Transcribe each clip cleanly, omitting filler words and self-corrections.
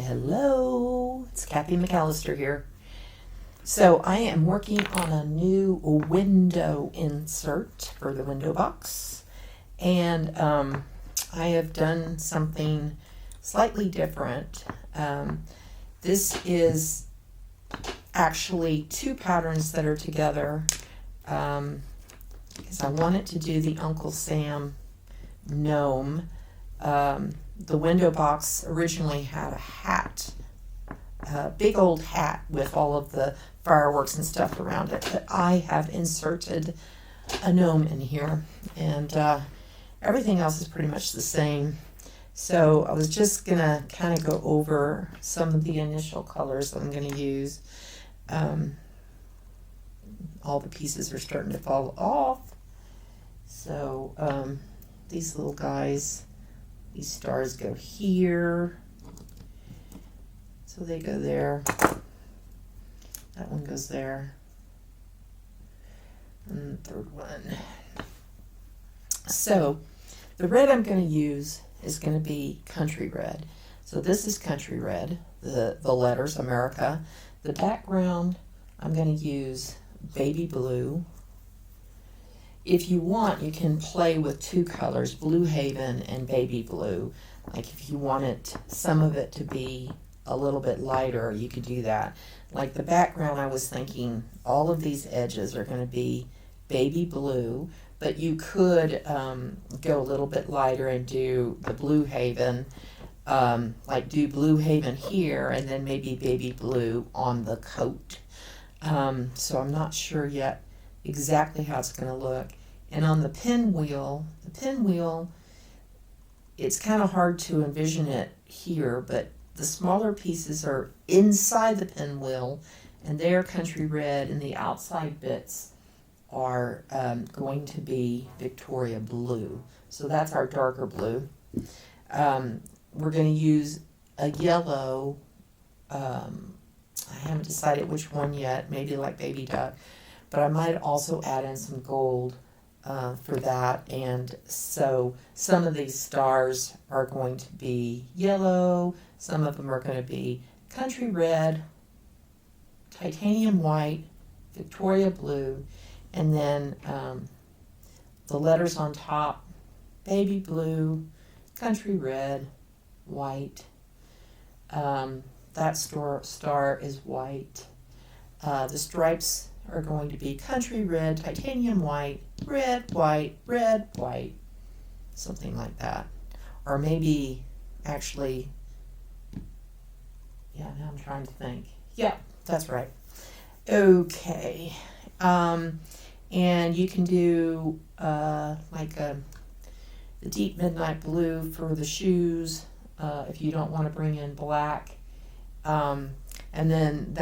Hello, it's Kathy McAllister here. So I am working on a new window insert for the window box, and I have done something slightly different. This is actually two patterns that are together because I wanted to do the Uncle Sam gnome. The window box originally had a hat, a big old hat with all of the fireworks and stuff around it, but I have inserted a gnome in here, and everything else is pretty much the same. So I was just gonna kind of go over some of the initial colors that I'm gonna use. All the pieces are starting to fall off. So these little guys, these stars go here. So they go there. That one goes there. And the third one. So the red I'm going to use is going to be country red. So this is country red, the letters America. The background I'm going to use baby blue. If you want, you can play with two colors, Blue Haven and baby blue. Like if you wanted some of it to be a little bit lighter, you could do that. Like the background, I was thinking all of these edges are going to be baby blue, but you could go a little bit lighter and do the Blue Haven, like do Blue Haven here and then maybe baby blue on the coat. So I'm not sure yet exactly how it's going to look. And on the pinwheel, it's kind of hard to envision it here, but the smaller pieces are inside the pinwheel, and they're country red, and the outside bits are going to be Victoria blue. So that's our darker blue. We're going to use a yellow, I haven't decided which one yet, maybe like baby duck, but I might also add in some gold for that. And so some of these stars are going to be yellow, some of them are going to be country red, titanium white, Victoria blue, and then the letters on top, baby blue, country red, white. That star is white. The stripes are going to be country red, titanium white, red, white, something like that. Or maybe actually, yeah, now I'm trying to think. Yeah, that's right. Okay. And you can do like the deep midnight blue for the shoes if you don't want to bring in black. And then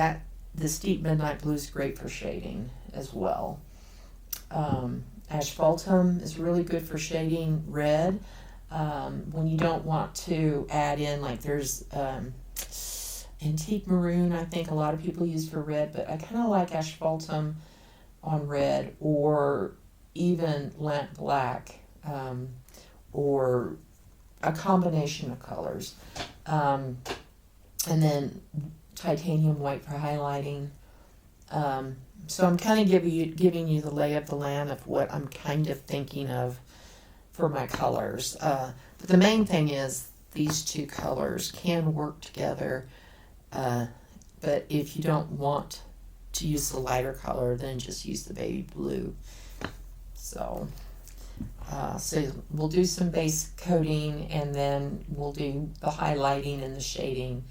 this deep midnight blue is great for shading as well. Asphaltum is really good for shading red. When you don't want to add in, like there's antique maroon, I think a lot of people use for red, but I kind of like asphaltum on red, or even lamp black, or a combination of colors. And then titanium white for highlighting. So I'm kind of giving you the lay of the land of what I'm kind of thinking of for my colors. But the main thing is these two colors can work together. But if you don't want to use the lighter color, then just use the baby blue. So we'll do some base coating, and then we'll do the highlighting and the shading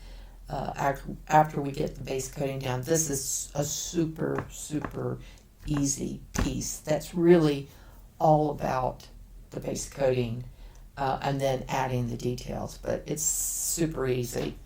after we get the base coating down. This is a super, super easy piece. That's really all about the base coating and then adding the details, but it's super easy.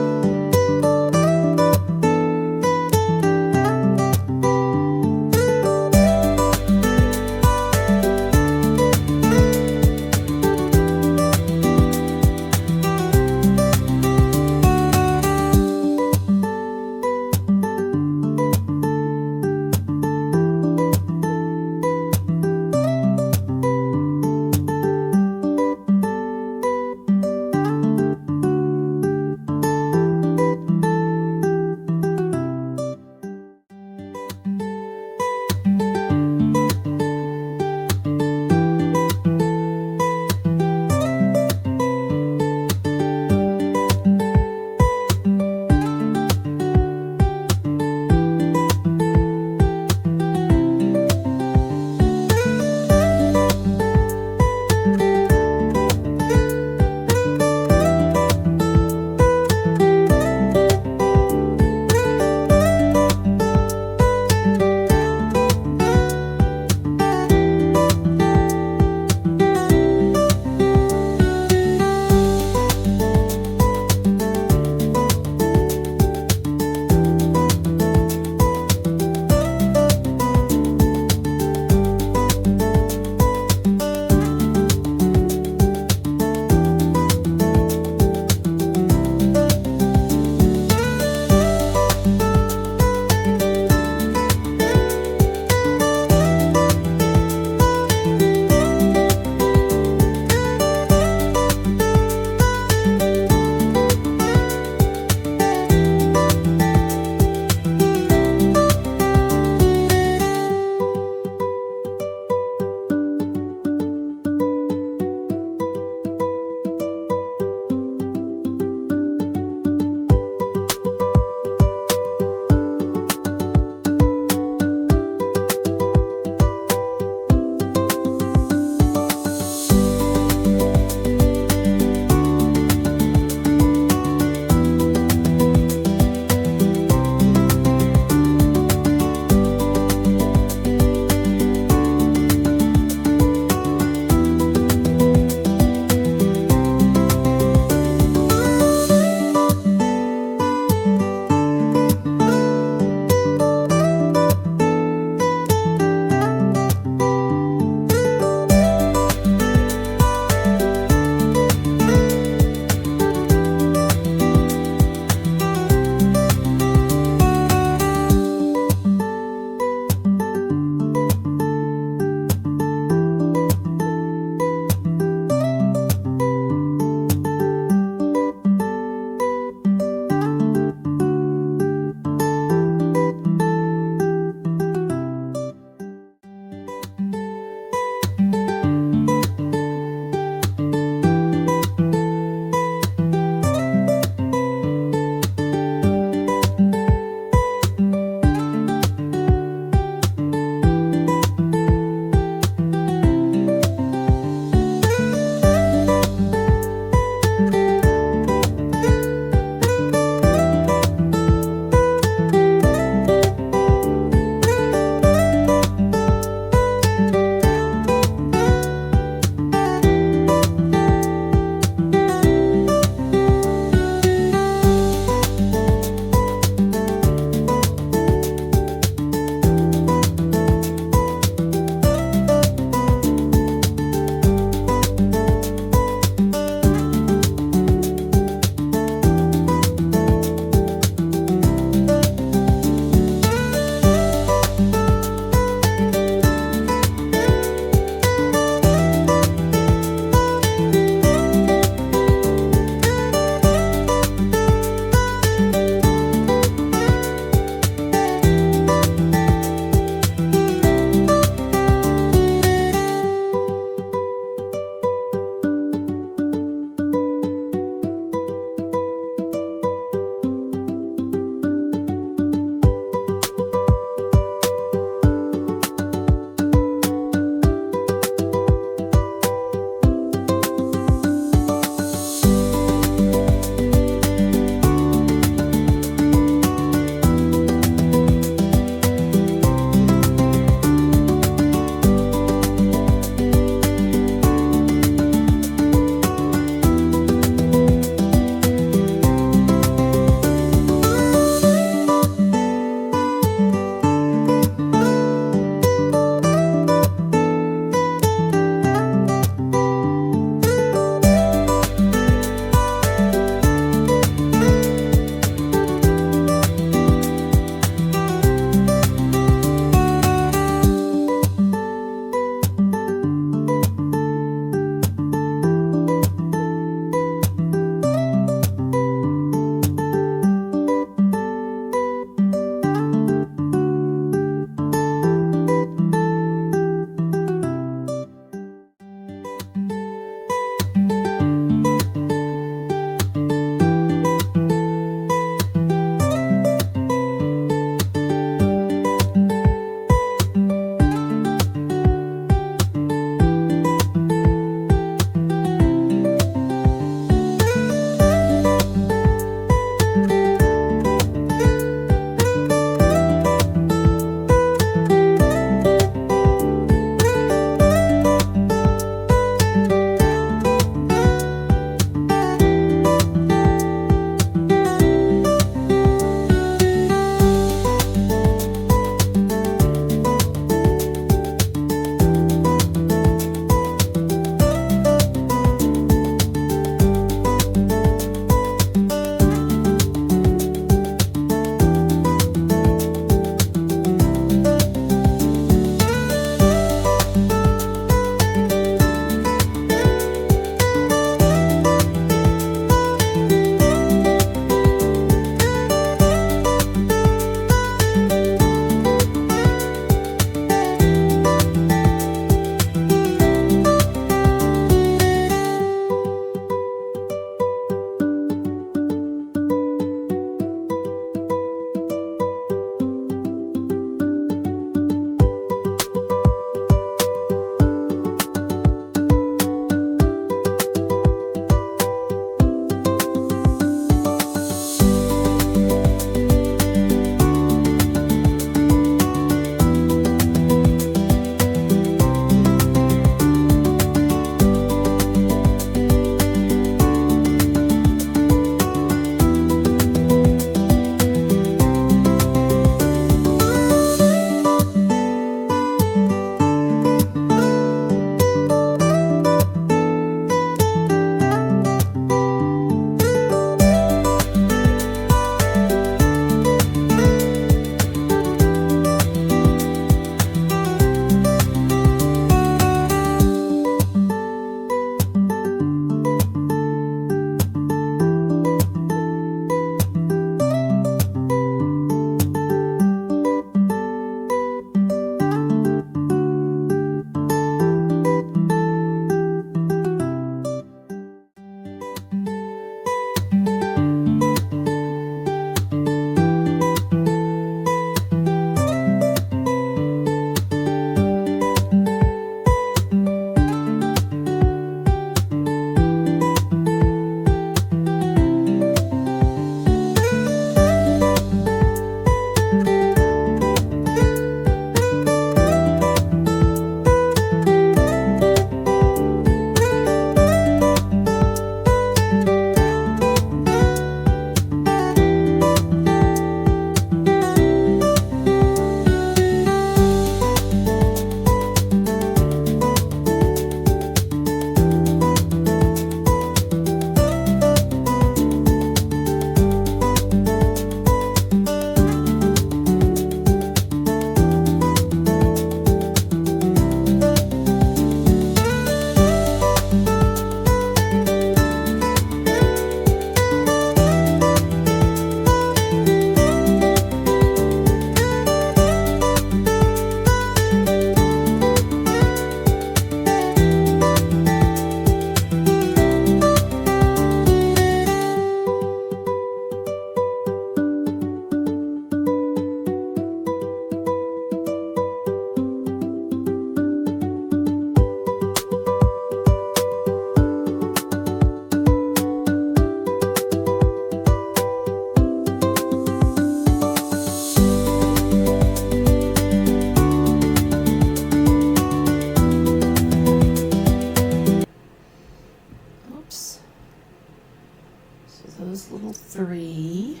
those little three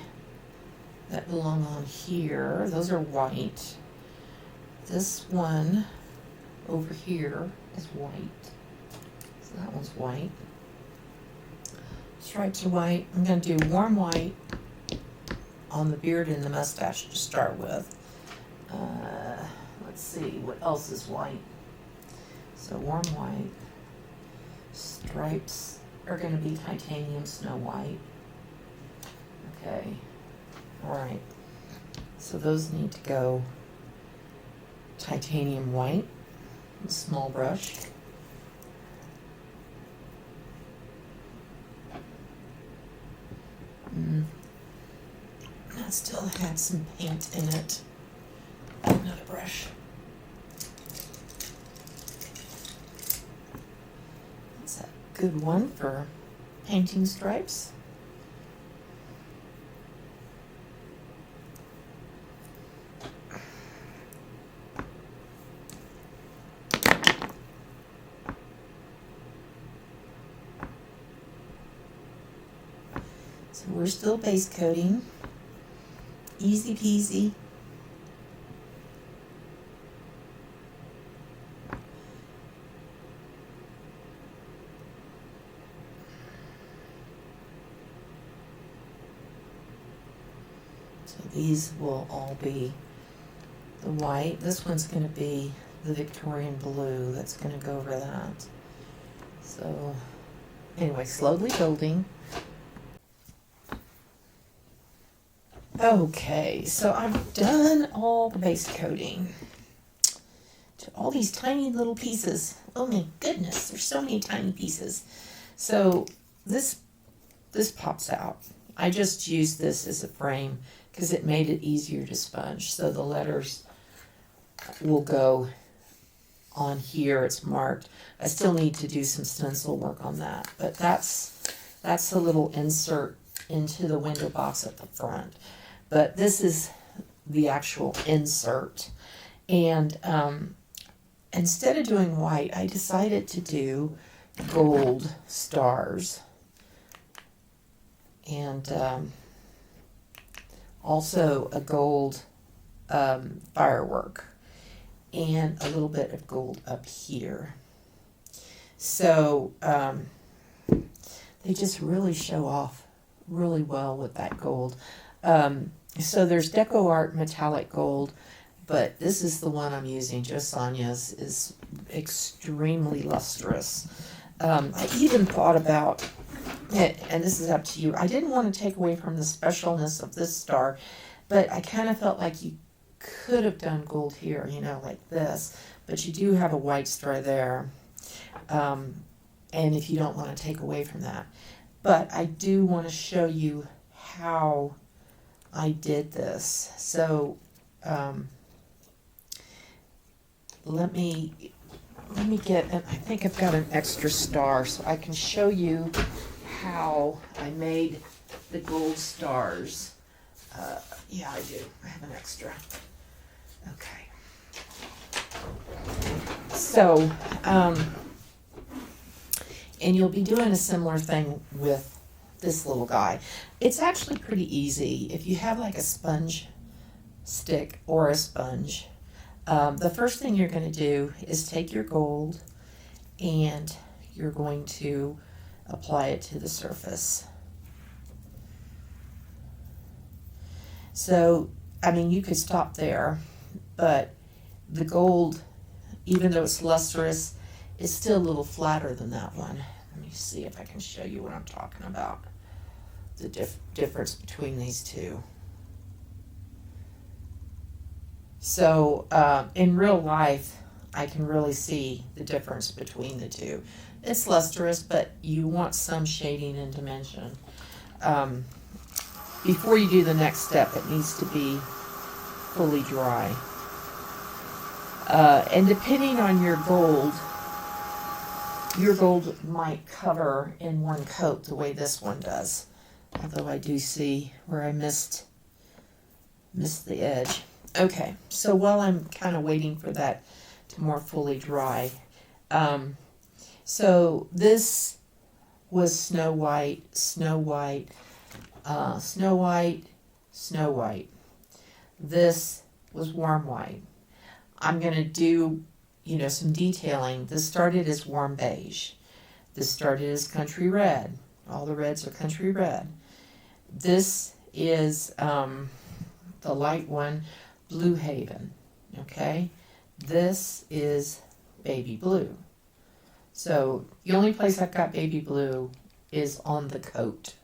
that belong on here, those are white. This one over here is white. So that one's white. Stripes are white. I'm going to do warm white on the beard and the mustache to start with. Let's see, what else is white? So warm white. Stripes are going to be titanium snow white. Okay. All right. So those need to go titanium white. A small brush. That still had some paint in it. Another brush. That's a good one for painting stripes. So we're still base coating. Easy peasy. So these will all be the white. This one's going to be the Victorian blue. That's going to go over that. So anyway, slowly building. Okay, so I've done all the base coating to all these tiny little pieces. Oh my goodness, there's so many tiny pieces. So this pops out. I just used this as a frame because it made it easier to sponge. So the letters will go on here. It's marked. I still need to do some stencil work on that, but that's a little insert into the window box at the front. But this is the actual insert. And instead of doing white, I decided to do gold stars. And also a gold firework. And a little bit of gold up here. So they just really show off really well with that gold. So there's Deco Art Metallic Gold, but this is the one I'm using. Jo Sonja's is extremely lustrous. I even thought about it, and this is up to you. I didn't want to take away from the specialness of this star, but I kind of felt like you could have done gold here, you know, like this. But you do have a white star there. And if you don't want to take away from that. But I do want to show you how I did this. So let me get, and I think I've got an extra star so I can show you how I made the gold stars. Yeah, I do. I have an extra. Okay. So, and you'll be doing a similar thing with this little guy. It's actually pretty easy. If you have like a sponge stick or a sponge, the first thing you're going to do is take your gold and you're going to apply it to the surface. So, I mean, you could stop there, but the gold, even though it's lustrous, is still a little flatter than that one. Let me see if I can show you what I'm talking about. The difference between these two. So in real life, I can really see the difference between the two. It's lustrous, but you want some shading and dimension. Before you do the next step, it needs to be fully dry. And depending on your gold might cover in one coat the way this one does. Although I do see where I missed the edge. Okay, so while I'm kind of waiting for that to more fully dry, so this was Snow White. Snow White, Snow White. This was Warm White. I'm going to do, some detailing. This started as Warm Beige. This started as Country Red. All the reds are Country Red. This is the light one, Blue Haven. Okay? This is Baby Blue. So the only place I've got Baby Blue is on the coat.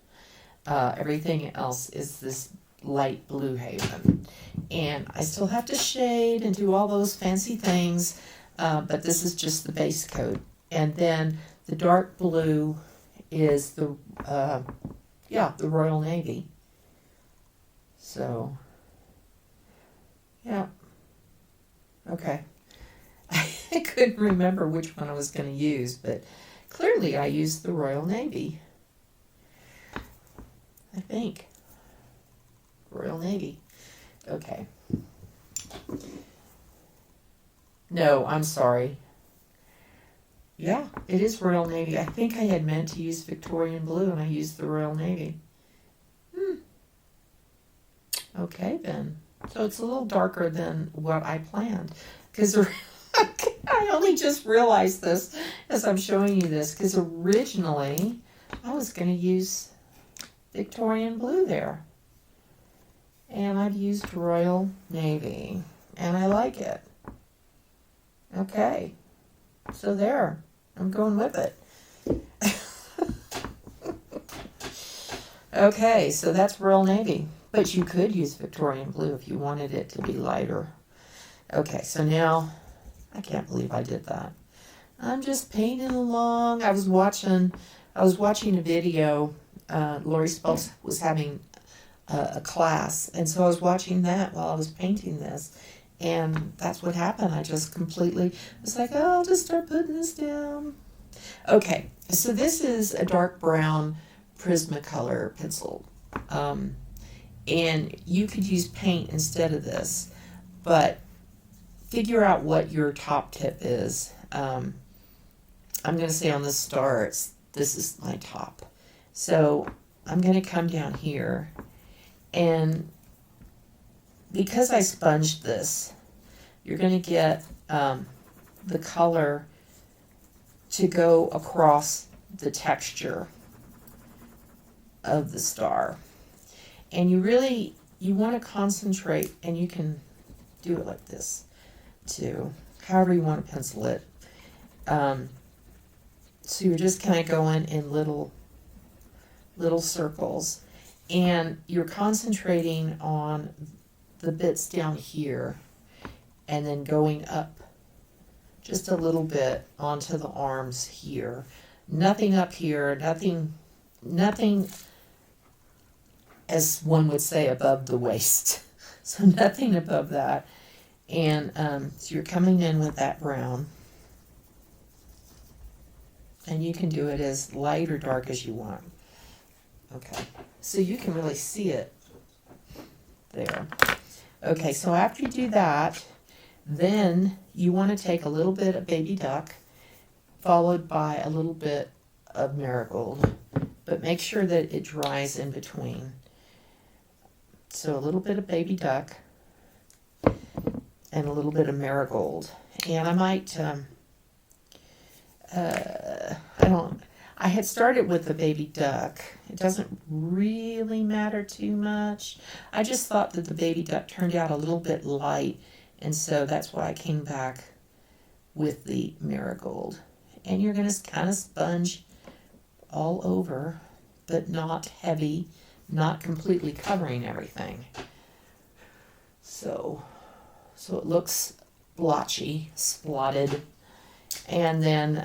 Everything else is this light Blue Haven. And I still have to shade and do all those fancy things, but this is just the base coat. And then the dark blue is the Royal Navy. So, yeah. Okay. I couldn't remember which one I was going to use, but clearly I used the Royal Navy. I think. Royal Navy. Okay. No, I'm sorry. Yeah, it is Royal Navy. I think I had meant to use Victorian blue and I used the Royal Navy. Okay, then. So it's a little darker than what I planned. Because I only just realized this as I'm showing you this. Because originally I was going to use Victorian blue there. And I've used Royal Navy. And I like it. Okay. So there. I'm going with it. Okay, so that's Royal Navy. But you could use Victorian blue if you wanted it to be lighter. Okay, so now, I can't believe I did that. I'm just painting along. I was watching a video. Lori Spells was having a class, and so I was watching that while I was painting this. And that's what happened. I just completely was like, oh, I'll just start putting this down. Okay, so this is a dark brown Prismacolor pencil. And you could use paint instead of this, but figure out what your top tip is. I'm going to say on the star, this is my top. So I'm going to come down here, and because I sponged this, you're going to get the color to go across the texture of the star. And you want to concentrate, and you can do it like this too, however you want to pencil it. So you're just kind of going in little circles, and you're concentrating on the bits down here, and then going up just a little bit onto the arms here. Nothing up here, nothing as one would say above the waist. So nothing above that. And so you're coming in with that brown. And you can do it as light or dark as you want. Okay, so you can really see it there. Okay, so after you do that, then you want to take a little bit of baby duck, followed by a little bit of marigold, but make sure that it dries in between. So a little bit of baby duck and a little bit of marigold. And I might, I had started with the baby duck. It doesn't really matter too much. I just thought that the baby duck turned out a little bit light, and so that's why I came back with the marigold. And you're going to kind of sponge all over, but not heavy, not completely covering everything. So it looks blotchy, splotted. And then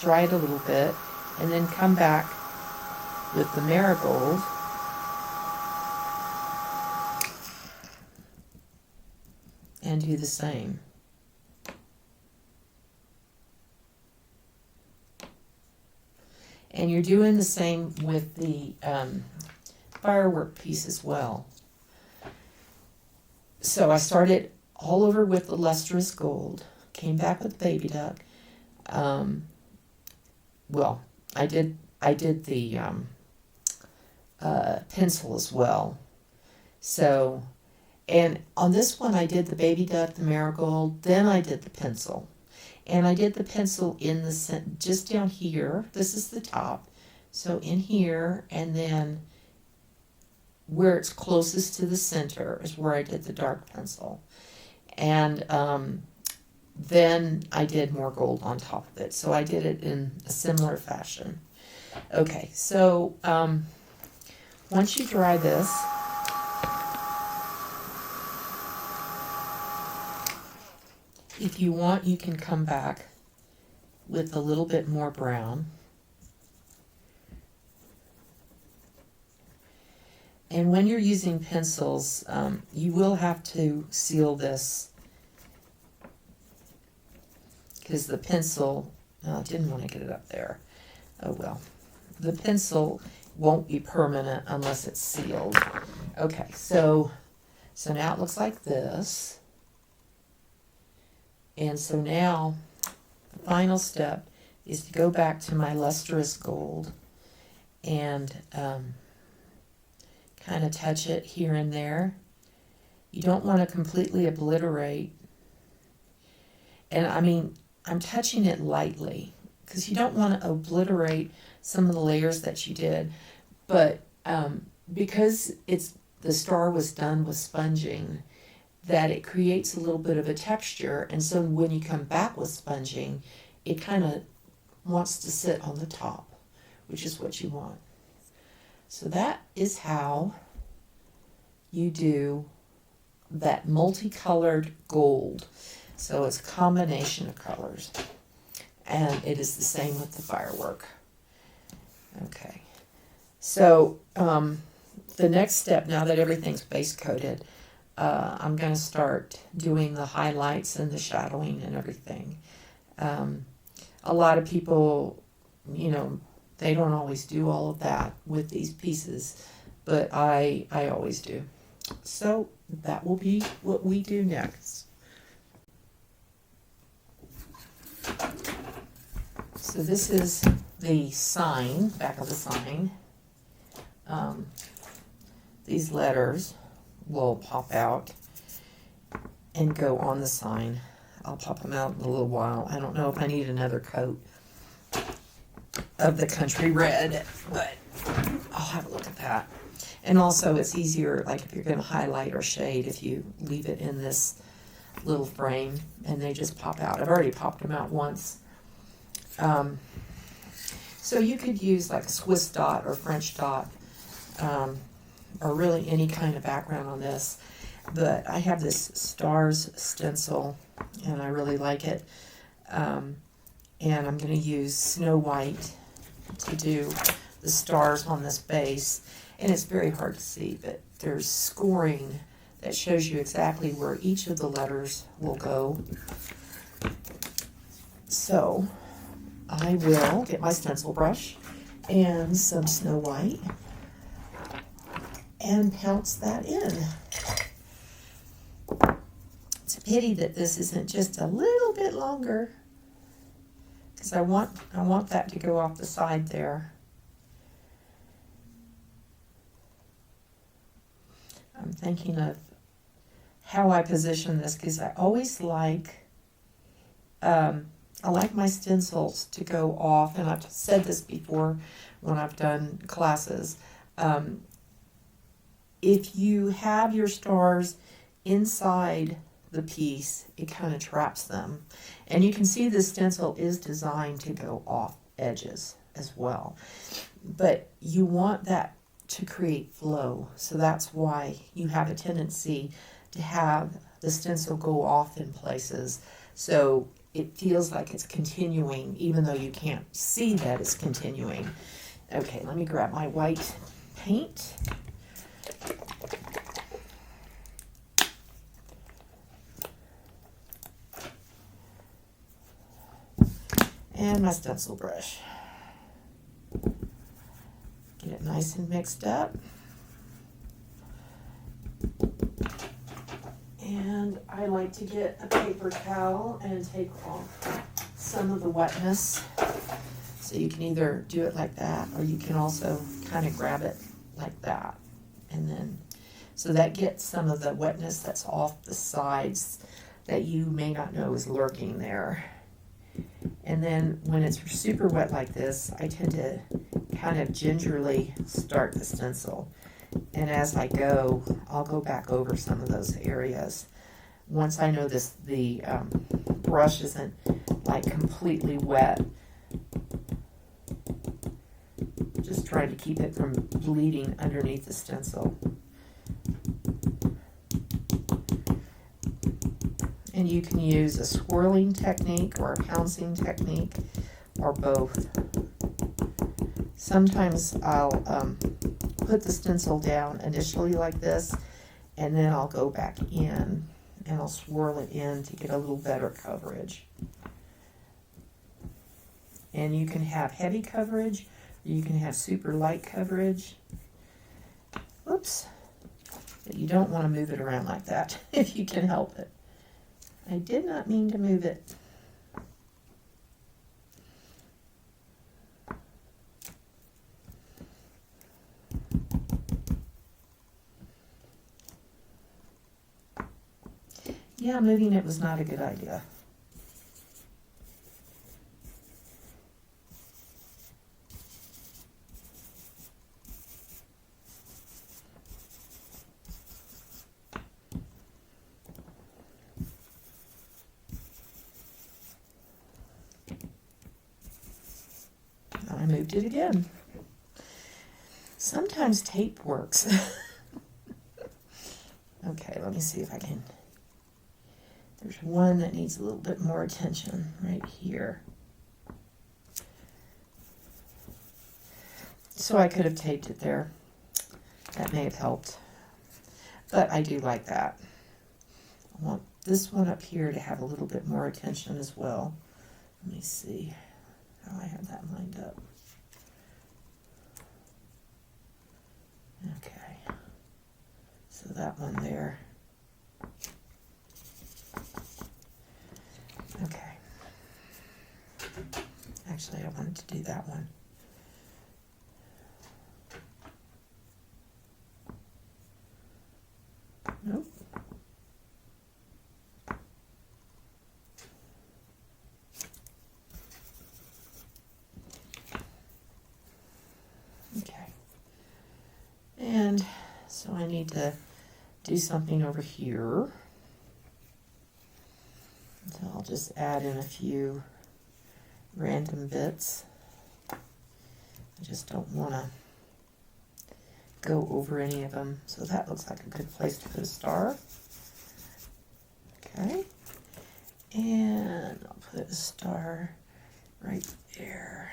dry it a little bit, and then come back with the marigold. And do the same. And you're doing the same with the firework piece as well. So I started all over with the lustrous gold, came back with baby duck. Well, I did the pencil as well. So, and on this one I did the baby duck, the marigold, then I did the pencil. And I did the pencil in the just down here. This is the top. So in here, and then where it's closest to the center is where I did the dark pencil. And then I did more gold on top of it. So I did it in a similar fashion. Okay, so once you dry this, if you want, you can come back with a little bit more brown. And when you're using pencils, you will have to seal this because the pencil, I didn't want to get it up there. Oh well. The pencil won't be permanent unless it's sealed. Okay, so now it looks like this. And so now the final step is to go back to my lustrous gold and kind of touch it here and there. You don't want to completely obliterate. And I mean, I'm touching it lightly because you don't want to obliterate some of the layers that you did. But because the star was done with sponging, that it creates a little bit of a texture. And so when you come back with sponging, it kind of wants to sit on the top, which is what you want. So that is how you do that multicolored gold. So it's a combination of colors. And it is the same with the firework. Okay. So the next step, now that everything's base coated, I'm going to start doing the highlights and the shadowing and everything. A lot of people, they don't always do all of that with these pieces, but I always do. So that will be what we do next. So this is the sign, back of the sign. These letters will pop out and go on the sign. I'll pop them out in a little while. I don't know if I need another coat of the country red, but I'll have a look at that. And also it's easier, like if you're going to highlight or shade, if you leave it in this little frame and they just pop out. I've already popped them out once. So you could use like a Swiss dot or French dot, or really any kind of background on this. But I have this stars stencil and I really like it. And I'm going to use Snow White to do the stars on this base. And it's very hard to see, but there's scoring that shows you exactly where each of the letters will go. So I will get my stencil brush and some Snow White and pounce that in. It's a pity that this isn't just a little bit longer because I want that to go off the side there. I'm thinking of how I position this because I always like I like my stencils to go off, and I've said this before when I've done classes. If you have your stars inside the piece, it kind of traps them. And you can see the stencil is designed to go off edges as well. But you want that to create flow, so that's why you have a tendency to have the stencil go off in places. So it feels like it's continuing, even though you can't see that it's continuing. Okay, let me grab my white paint. And my stencil brush. Get it nice and mixed up. And I like to get a paper towel and take off some of the wetness. So you can either do it like that, or you can also kind of grab it like that. And then, so that gets some of the wetness that's off the sides that you may not know is lurking there. And then when it's super wet like this, I tend to kind of gingerly start the stencil. And as I go, I'll go back over some of those areas. Once I know the brush isn't like completely wet, just trying to keep it from bleeding underneath the stencil. And you can use a swirling technique or a pouncing technique or both. Sometimes I'll put the stencil down initially like this, and then I'll go back in and I'll swirl it in to get a little better coverage. And you can have heavy coverage, or you can have super light coverage. Oops. But you don't want to move it around like that if you can help it. I did not mean to move it. Yeah, moving it was not a good idea. I moved it again. Sometimes tape works. Okay, let me see if I can. There's one that needs a little bit more attention right here. So I could have taped it there. That may have helped. But I do like that. I want this one up here to have a little bit more attention as well. Let me see how I have that lined up. Okay. So that one there. Okay. Actually, I wanted to do that one. Nope. Okay. And so I need to do something over here. So I'll just add in a few random bits. I just don't want to go over any of them. So that looks like a good place to put a star. Okay. And I'll put a star right there.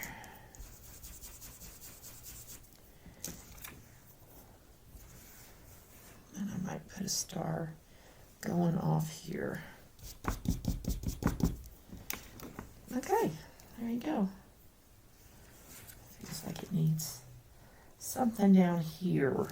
And I might put a star going off here. Okay, there you go. Feels like it needs something down here.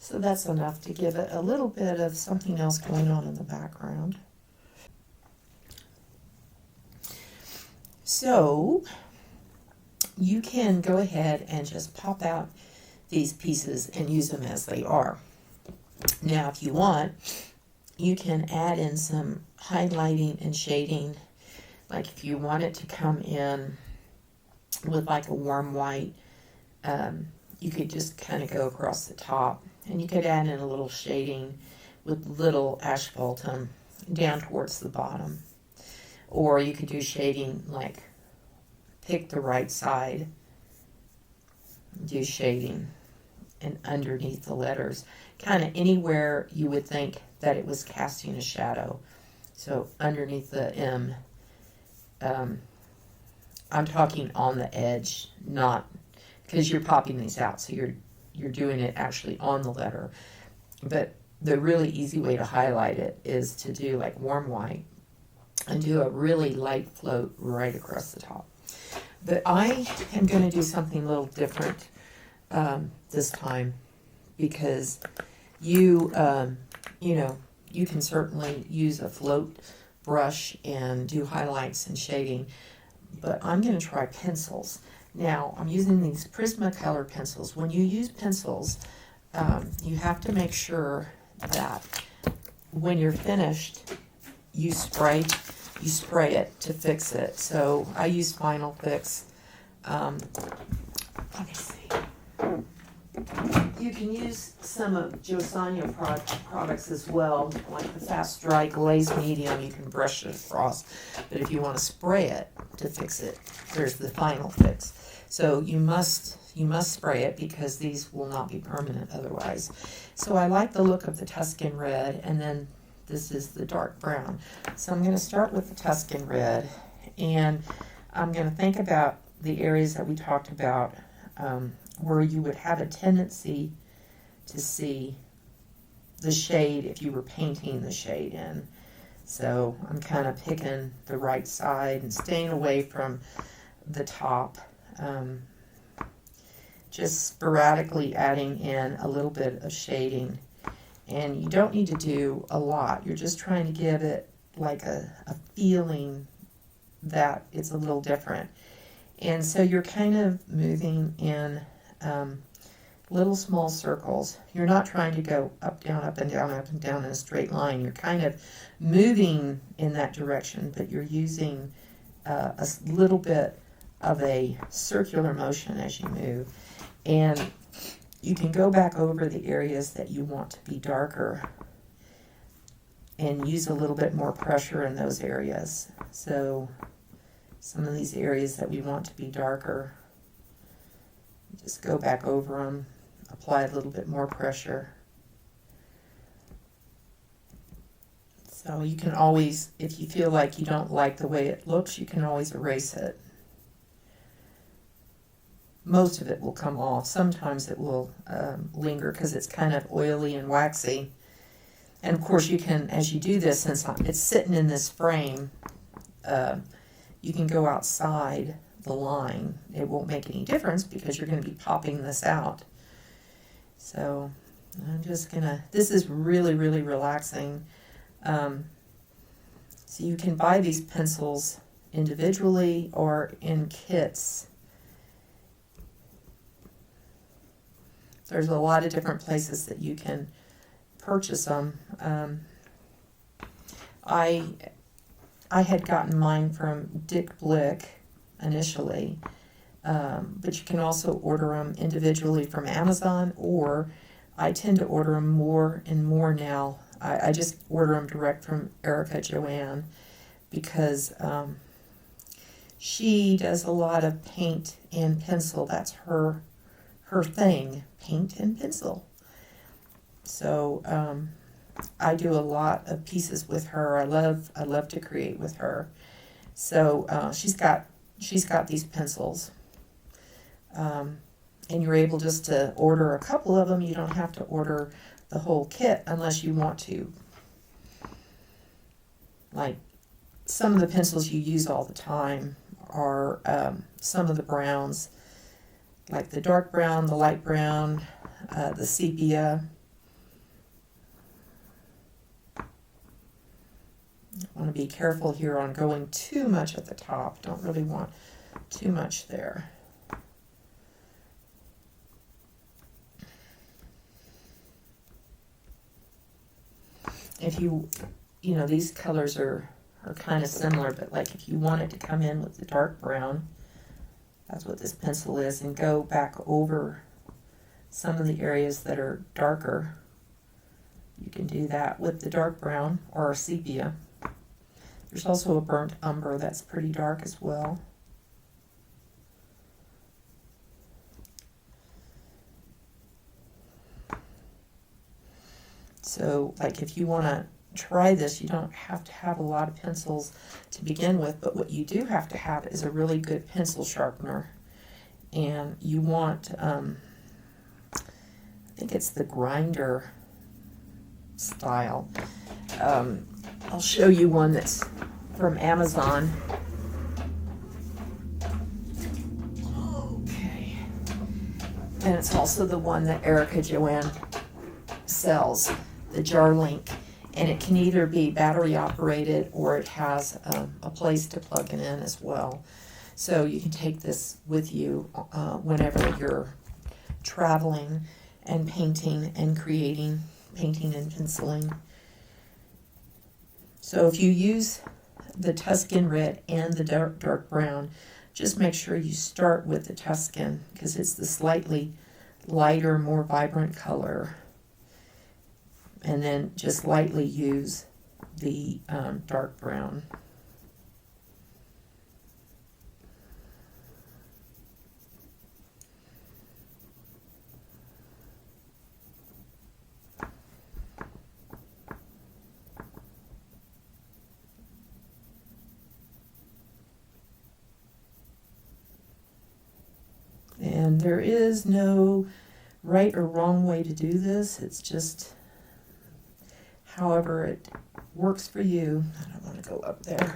So that's enough to give it a little bit of something else going on in the background. So you can go ahead and just pop out these pieces and use them as they are. Now, if you want, you can add in some highlighting and shading. Like if you want it to come in with like a warm white, you could just kind of go across the top. And you could add in a little shading with little asphaltum down towards the bottom. Or you could do shading like pick the right side, do shading, and underneath the letters. Kind of anywhere you would think that it was casting a shadow. So underneath the M, I'm talking on the edge, not because you're popping these out. So you're doing it actually on the letter. But the really easy way to highlight it is to do like warm white and do a really light float right across the top. But I am going to do something a little different this time, because you know, you can certainly use a float brush and do highlights and shading, but I'm going to try pencils. Now, I'm using these Prismacolor pencils. When you use pencils, you have to make sure that when you're finished, you spray it to fix it. So I use Final Fix. Let me see. You can use some of Josanya products as well, like the Fast Dry Glaze Medium. You can brush it across, but if you want to spray it to fix it, there's the Final Fix. So you must spray it, because these will not be permanent otherwise. So I like the look of the Tuscan Red, and then this is the dark brown. So I'm going to start with the Tuscan Red, and I'm going to think about the areas that we talked about, where you would have a tendency to see the shade if you were painting the shade in. So I'm kind of picking the right side and staying away from the top. Just sporadically adding in a little bit of shading. And you don't need to do a lot. You're just trying to give it like a feeling that it's a little different. And so you're kind of moving in little small circles. You're not trying to go up, down, up and down, up and down in a straight line. You're kind of moving in that direction, but you're using a little bit of a circular motion as you move. And you can go back over the areas that you want to be darker and use a little bit more pressure in those areas. So some of these areas that we want to be darker, just go back over them, apply a little bit more pressure. So you can always, if you feel like you don't like the way it looks, you can always erase it. Most of it will come off. Sometimes it will linger because it's kind of oily and waxy. And of course you can, as you do this, since it's sitting in this frame, you can go outside the line. It won't make any difference because you're going to be popping this out. So I'm just gonna, this is really, really relaxing. So you can buy these pencils individually or in kits. There's a lot of different places that you can purchase them. I had gotten mine from Dick Blick initially, but you can also order them individually from Amazon, or I tend to order them more and more now. I just order them direct from Erica Joanne, because she does a lot of paint and pencil. That's her thing, paint and pencil. So I do a lot of pieces with her. I love to create with her. So she's got these pencils, and you're able just to order a couple of them. You don't have to order the whole kit unless you want to. Like some of the pencils you use all the time are some of the browns, like the dark brown, the light brown, the sepia. I want to be careful here on going too much at the top. Don't really want too much there. If you know, these colors are kind of similar, but like if you wanted to come in with the dark brown, that's what this pencil is, and go back over some of the areas that are darker, you can do that with the dark brown or sepia. There's also a burnt umber that's pretty dark as well. So like if you want to try this, you don't have to have a lot of pencils to begin with, but what you do have to have is a really good pencil sharpener. And you want, I think it's the grinder style. I'll show you one that's from Amazon. Okay. And it's also the one that Erica Joanne sells, the Jar Link. And it can either be battery operated or it has a place to plug it in as well. So you can take this with you whenever you're traveling and painting and creating, painting and penciling. So if you use the Tuscan red and the dark brown, just make sure you start with the Tuscan because it's the slightly lighter, more vibrant color. And then just lightly use the dark brown. And there is no right or wrong way to do this. It's just however it works for you. I don't want to go up there.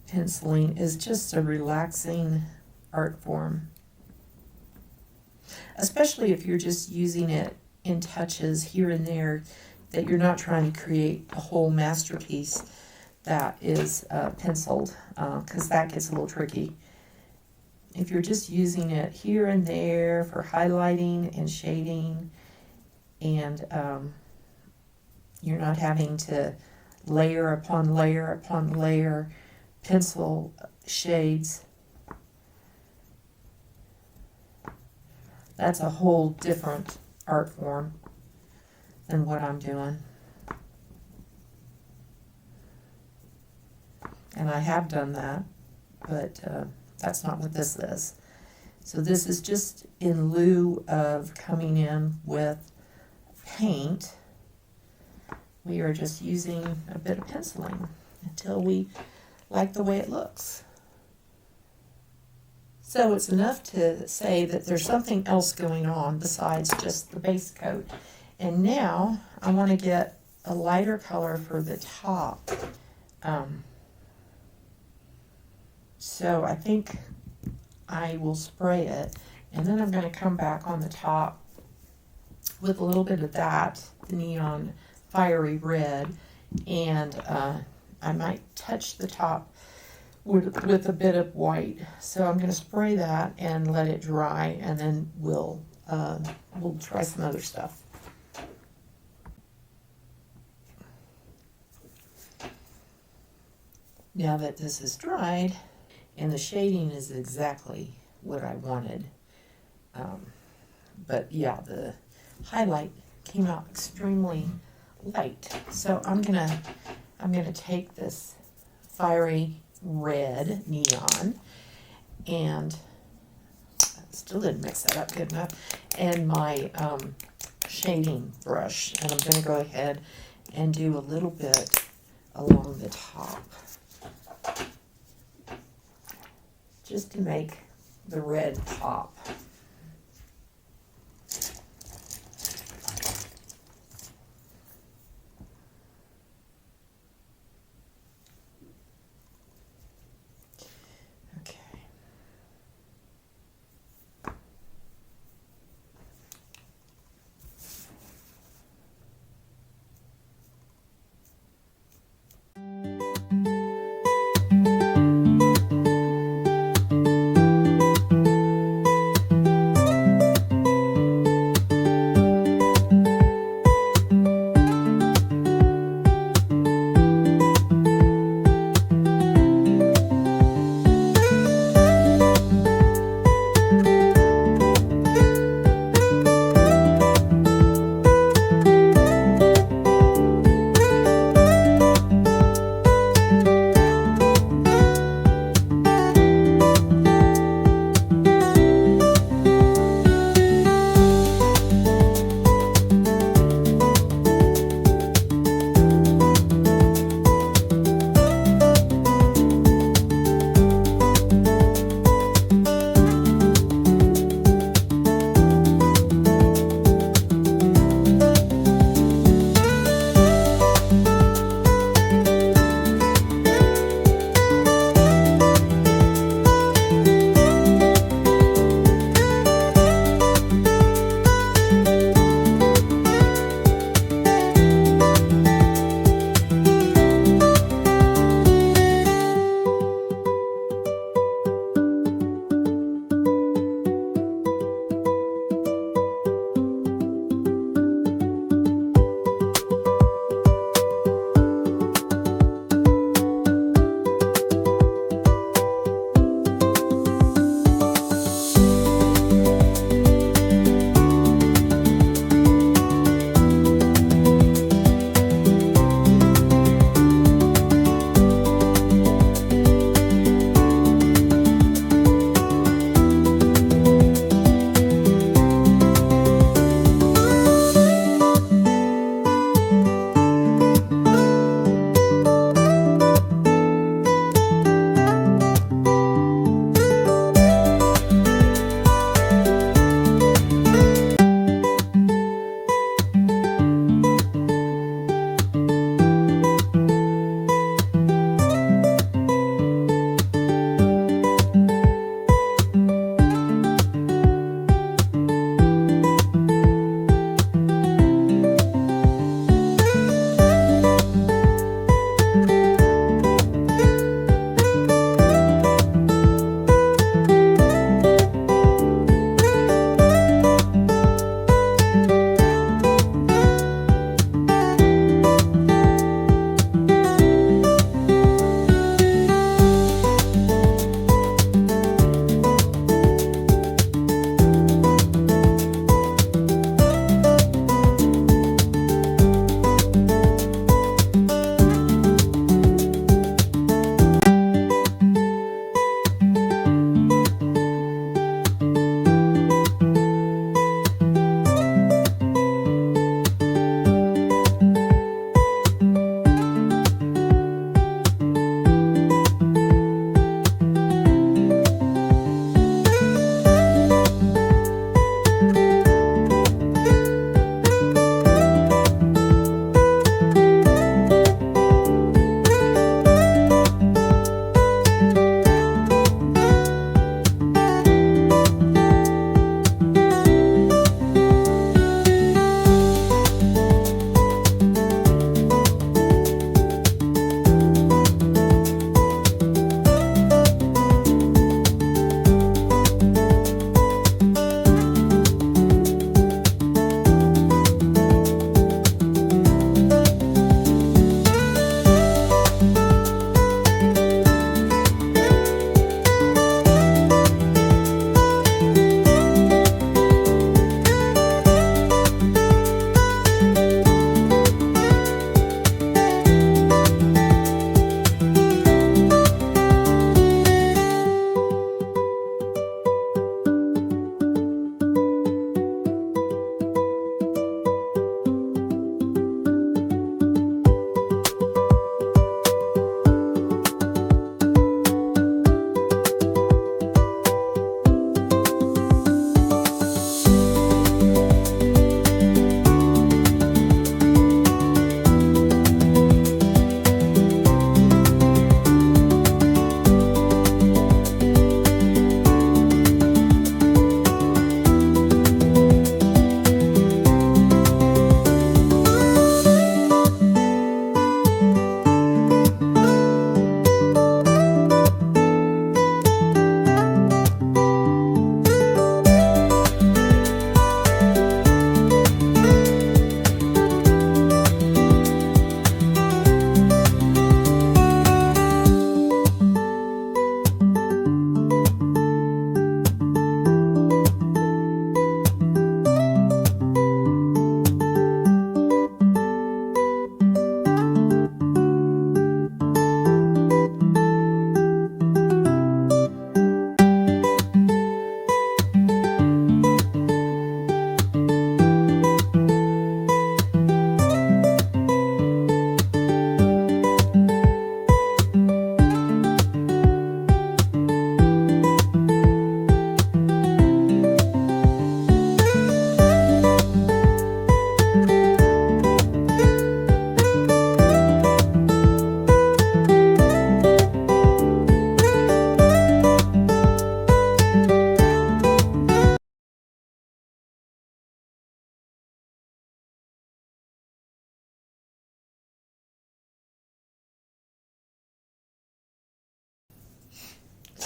Penciling is just a relaxing art form, especially if you're just using it in touches here and there, that you're not trying to create a whole masterpiece that is penciled, because that gets a little tricky. If you're just using it here and there for highlighting and shading, and you're not having to layer upon layer upon layer pencil shades, that's a whole different art form than what I'm doing. And I have done that, but that's not what this is. So this is just in lieu of coming in with paint. We are just using a bit of penciling until we like the way it looks. So it's enough to say that there's something else going on besides just the base coat. And now I want to get a lighter color for the top. So I think I will spray it, and then I'm going to come back on the top with a little bit of that, the neon fiery red, and I might touch the top with a bit of white. So I'm going to spray that and let it dry, and then we'll try some other stuff. Now that this is dried, and the shading is exactly what I wanted, but yeah, the highlight came out extremely light. So I'm gonna take this fiery red neon, and still didn't mix that up good enough, and my shading brush, and I'm gonna go ahead and do a little bit along the top, just to make the red pop. Okay.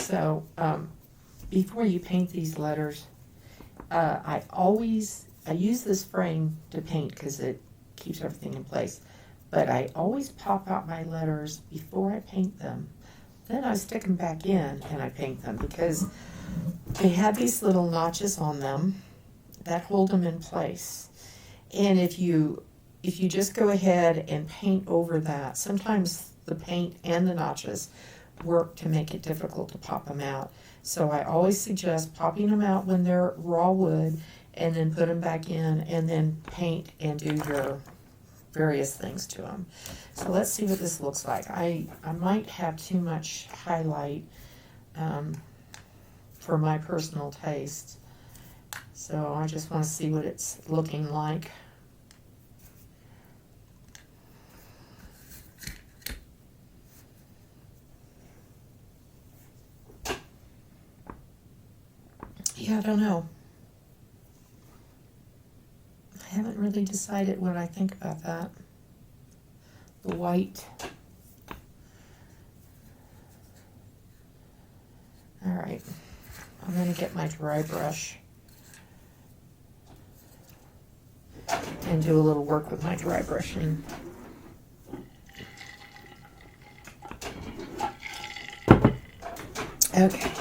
So before you paint these letters, I use this frame to paint because it keeps everything in place. But I always pop out my letters before I paint them. Then I stick them back in and I paint them because they have these little notches on them that hold them in place. And if you just go ahead and paint over that, sometimes the paint and the notches work to make it difficult to pop them out. So I always suggest popping them out when they're raw wood and then put them back in and then paint and do your various things to them. So let's see what this looks like. I might have too much highlight for my personal taste. So I just want to see what it's looking like. Yeah, I don't know. I haven't really decided what I think about that. The white. All right, I'm going to get my dry brush and do a little work with my dry brushing. Okay.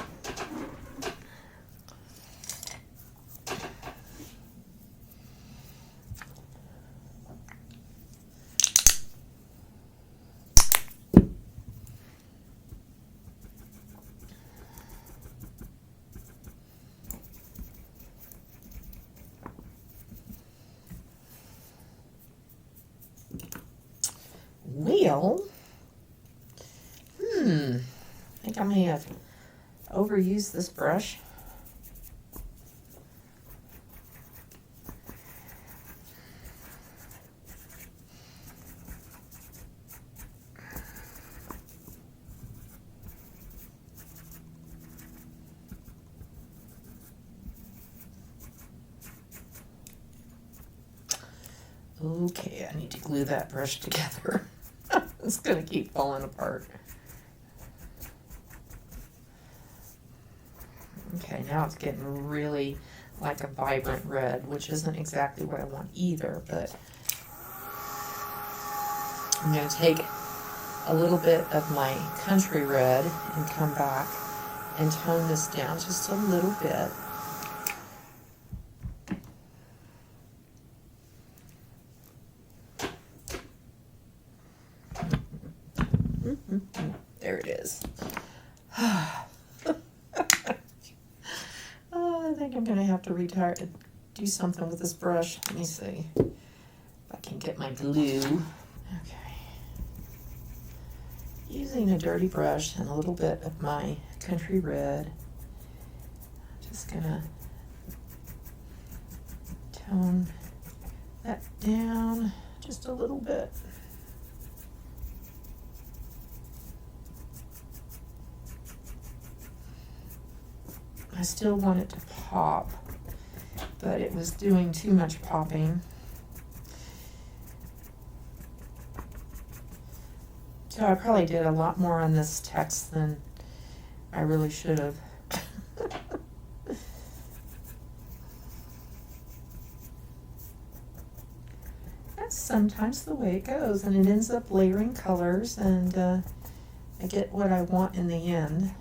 Well, I think I may have overused this brush. Okay, I need to glue that brush together. It's going to keep falling apart. Okay, now it's getting really like a vibrant red, which isn't exactly what I want either, but I'm going to take a little bit of my country red and come back and tone this down just a little bit. There it is. Oh, I think I'm going to have to do something with this brush. Let me see if I can get my glue. Okay. Using a dirty brush and a little bit of my country red, I'm just going to tone that down just a little bit. I still want it to pop, but it was doing too much popping. So I probably did a lot more on this text than I really should have. That's sometimes the way it goes, and it ends up layering colors, and I get what I want in the end.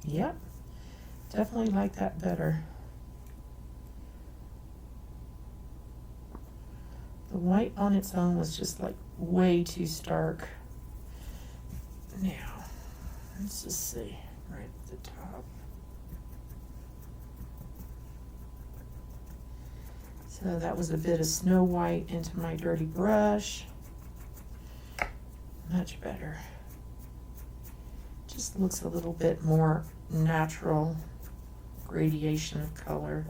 Yep, definitely like that better. The white on its own was just like way too stark. Now, let's just see, right at the top. So that was a bit of Snow White into my dirty brush. Much better. Just looks a little bit more natural gradation of color.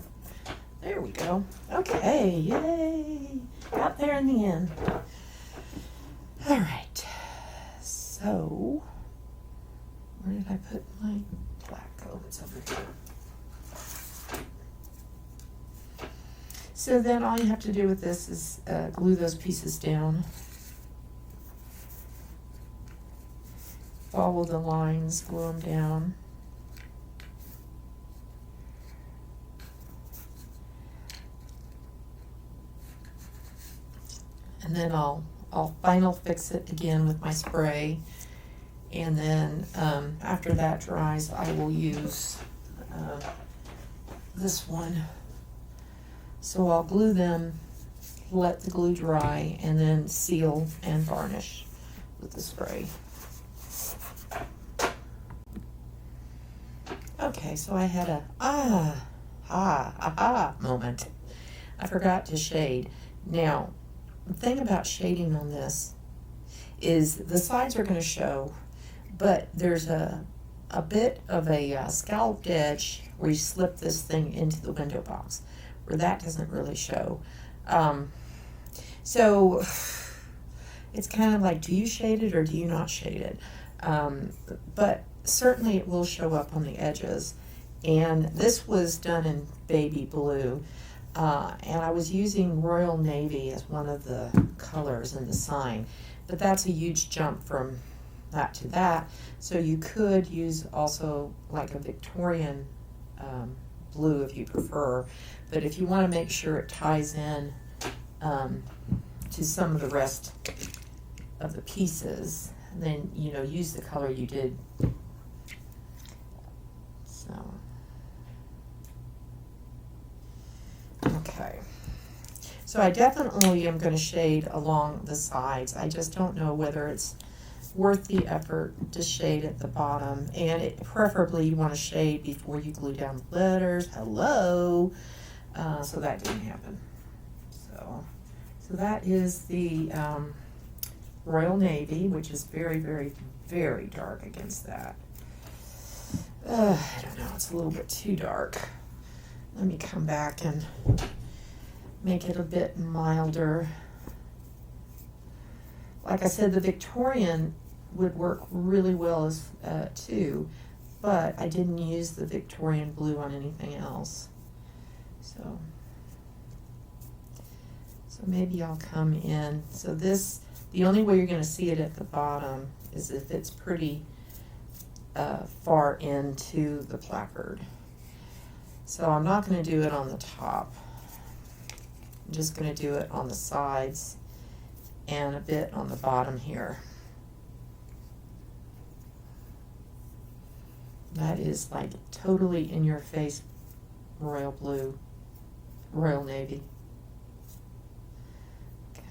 There we go. Okay, yay. Got there in the end. All right. So, where did I put my black? Oh, it's over here. So then all you have to do with this is glue those pieces down. Follow the lines, glue them down. And then I'll final fix it again with my spray. And then after that dries, I will use this one. So I'll glue them, let the glue dry, and then seal and varnish with the spray. Okay, so I had a aha moment. I forgot to shade. Now, the thing about shading on this is the sides are going to show, but there's a bit of a scalloped edge where you slip this thing into the window box, where that doesn't really show. So it's kind of like, do you shade it or do you not shade it? But certainly it will show up on the edges. And this was done in baby blue. And I was using Royal Navy as one of the colors in the sign. But that's a huge jump from that to that. So you could use also like a Victorian blue if you prefer. But if you want to make sure it ties in to some of the rest of the pieces, then, you know, use the color you did. So, okay. So I definitely am going to shade along the sides. I just don't know whether it's worth the effort to shade at the bottom. And preferably you want to shade before you glue down the letters. Hello. So that didn't happen. So that is the Royal Navy, which is very, very, very dark against that. I don't know, it's a little bit too dark. Let me come back and make it a bit milder. Like I said, the Victorian would work really well as too, but I didn't use the Victorian blue on anything else. So maybe I'll come in. So this, the only way you're going to see it at the bottom is if it's pretty far into the placard. So I'm not going to do it on the top. I'm just going to do it on the sides and a bit on the bottom here. That is like totally in your face royal blue, Royal Navy. Okay.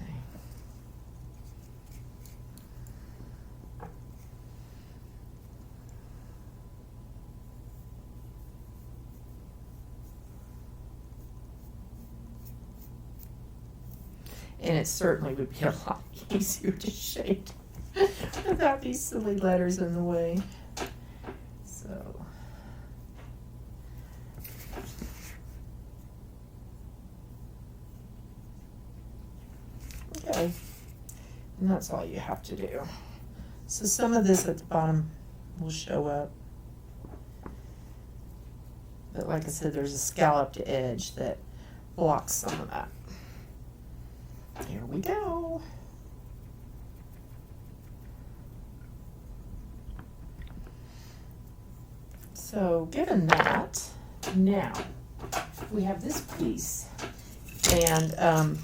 And it certainly would be a lot easier to shade without these silly letters in the way. So, okay, and that's all you have to do. So some of this at the bottom will show up. But like I said, there's a scalloped edge that blocks some of that. Here we go. So given that, now we have this piece, and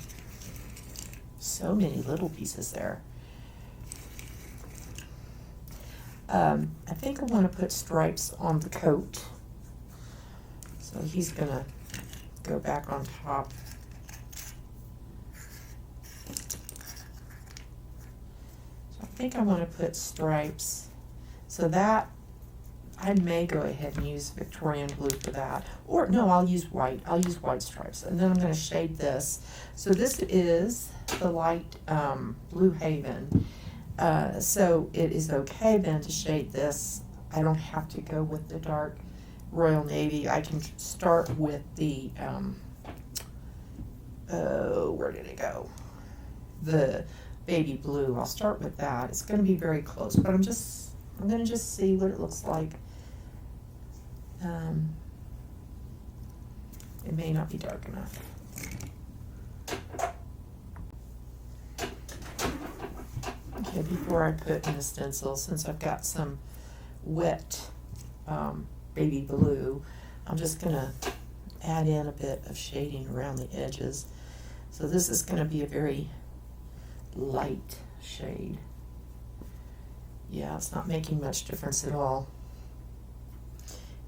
so many little pieces there. I think I want to put stripes on the coat. So he's going to go back on top. I think I want to put stripes, so that I may go ahead and use Victorian blue for that, or no, I'll use white. I'll use white stripes, and then I'm going to shade this. So this is the light Blue Haven. So it is okay then to shade this. I don't have to go with the dark Royal Navy. I can start with the oh, where did it go? The baby blue. I'll start with that. It's going to be very close, but I'm going to just see what it looks like. It may not be dark enough. Okay, before I put in the stencil, since I've got some wet baby blue, I'm just going to add in a bit of shading around the edges. So this is going to be a very light shade. Yeah, it's not making much difference at all.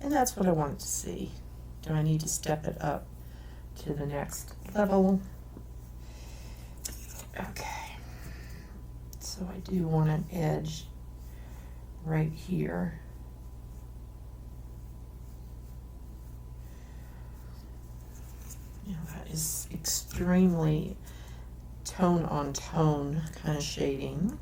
And that's what I wanted to see. Do I need to step it up to the next level? Okay. So I do want an edge right here. You know, that is extremely tone on tone kind of shading.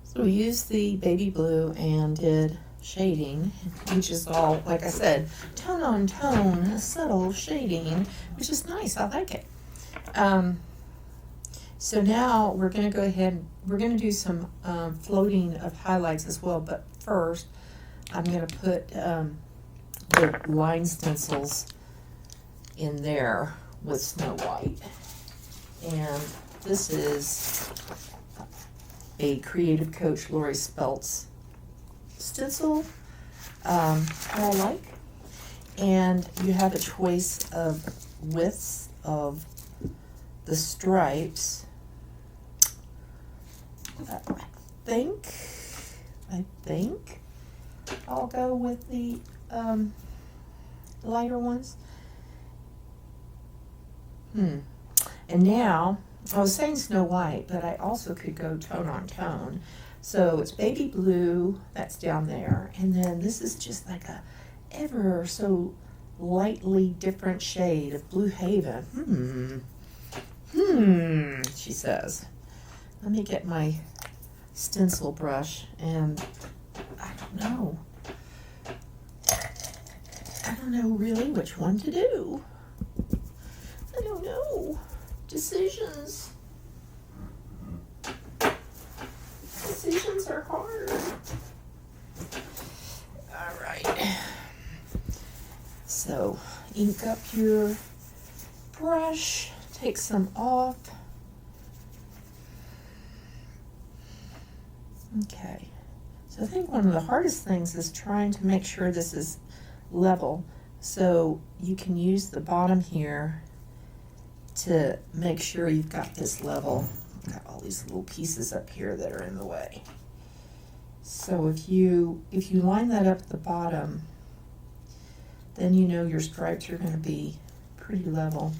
So we used the baby blue and did shading, which is all, like I said, tone on tone, subtle shading, which is nice. I like it. So now we're going to go ahead, we're going to do some floating of highlights as well, but first I'm going to put the line stencils in there with Snow White. And this is a Creative Coach Lori Speltz stencil I like. And you have a choice of widths of the stripes. I think I'll go with the lighter ones. And now, I was saying Snow White, but I also could go tone on tone. So it's baby blue, that's down there. And then this is just like a ever so lightly different shade of Blue Haven. She says. Let me get my stencil brush, and I don't know really which one to do. I don't know. Decisions are hard. All right. So ink up your brush, take some off. Okay. So I think one of the hardest things is trying to make sure this is level. So you can use the bottom here to make sure you've got this level Got all these little pieces up here that are in the way. So if you line that up at the bottom, then you know your stripes are going to be pretty level.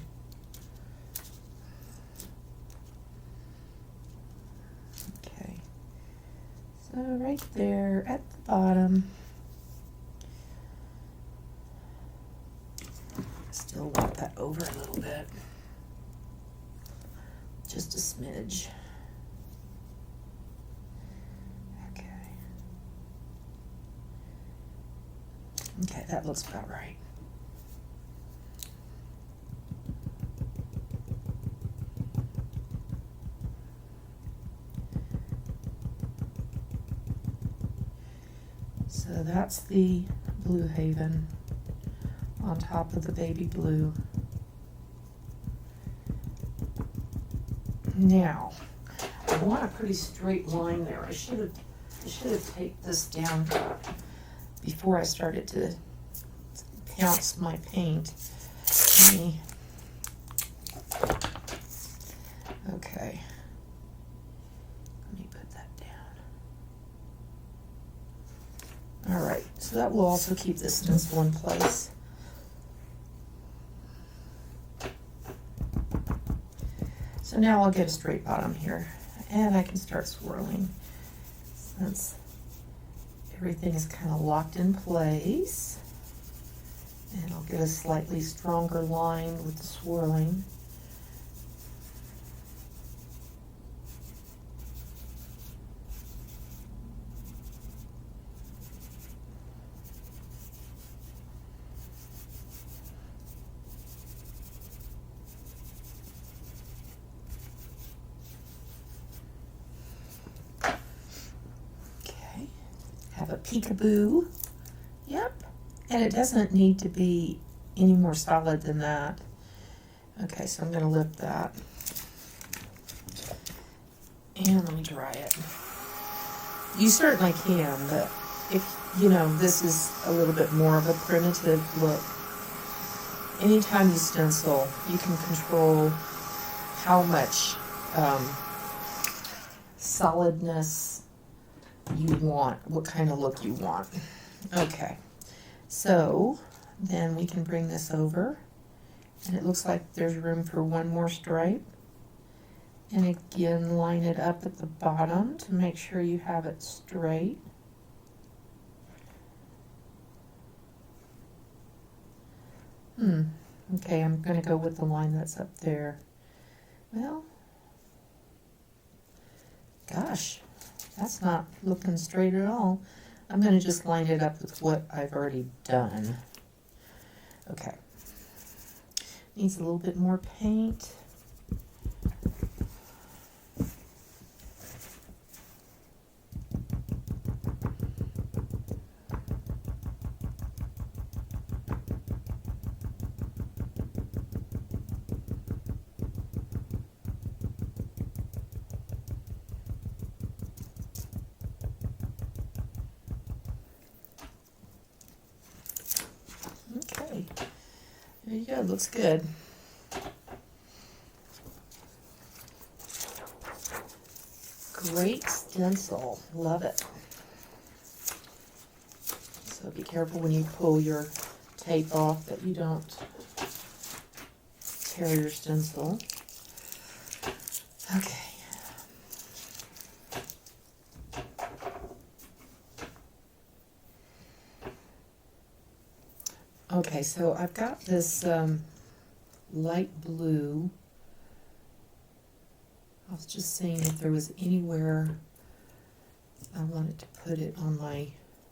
Okay, so right there at the bottom, still want that over a little bit, just a smidge. Okay, that looks about right. So that's the Blue Haven on top of the baby blue. Now, I want a pretty straight line there. I should have taken this down before I started to pounce my paint. Okay. Let me put that down. All right, so that will also keep this stencil in place. So now I'll get a straight bottom here, and I can start swirling since everything is kind of locked in place. And I'll get a slightly stronger line with the swirling. Have a peekaboo. Yep. And it doesn't need to be any more solid than that. Okay, so I'm going to lift that. And let me dry it. You certainly can, but if, you know, this is a little bit more of a primitive look, anytime you stencil, you can control how much solidness you want, what kind of look you want. Okay, so then we can bring this over, and it looks like there's room for one more stripe. And again, line it up at the bottom to make sure you have it straight. Okay, I'm going to go with the line that's up there. Well, gosh, that's not looking straight at all. I'm going to just line it up with what I've already done. Okay. Needs a little bit more paint. Okay, there you go, looks good. Great stencil, love it. So be careful when you pull your tape off that you don't tear your stencil. Okay. Okay, so I've got this light blue. I was just seeing if there was anywhere I wanted to put it on my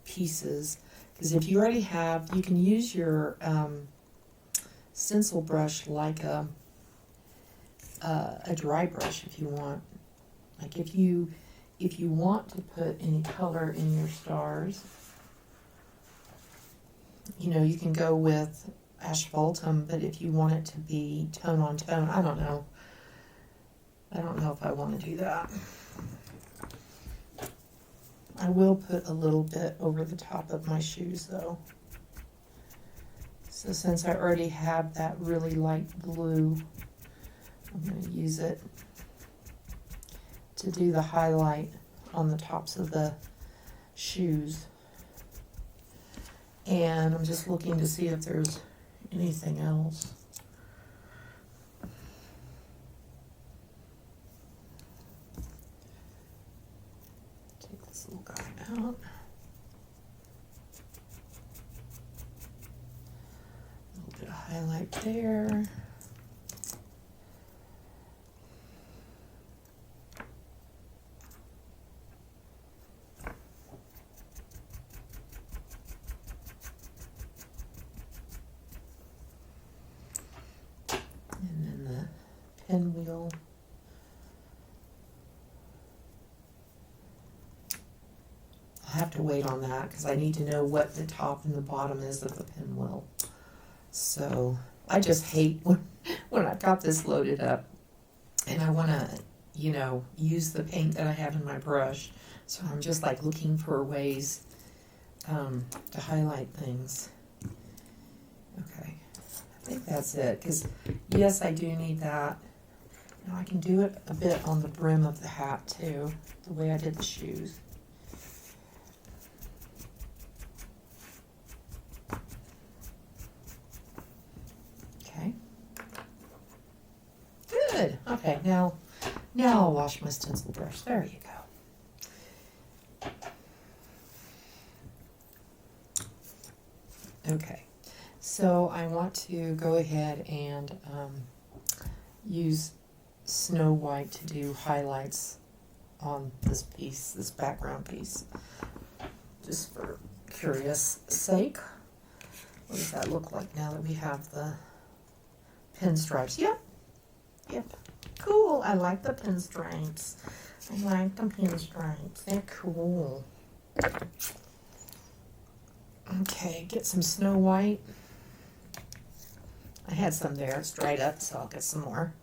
pieces. Because if you already have, you can use your stencil brush like a dry brush if you want. Like if you want to put any color in your stars, you know, you can go with asphaltum, but if you want it to be tone on tone, I don't know. I don't know if I want to do that. I will put a little bit over the top of my shoes though. So since I already have that really light blue, I'm going to use it to do the highlight on the tops of the shoes. And I'm just looking to see if there's anything else. Take this little guy out. A little bit of highlight there. Pinwheel. I'll have to wait on that because I need to know what the top and the bottom is of the pinwheel. So I just hate when I've got this loaded up and I want to, you know, use the paint that I have in my brush. So I'm just like looking for ways to highlight things. Okay, I think that's it because yes, I do need that. Now I can do it a bit on the brim of the hat too, the way I did the shoes. Okay. Good. Okay, now I'll wash my stencil brush. There you go. Okay, so I want to go ahead and use Snow White to do highlights on this piece, this background piece, just for curious sake. What does that look like now that we have the pinstripes? Yep, cool. I like the pinstripes. They're cool. Okay, get some Snow White. I had some there, it's dried up, so I'll get some more.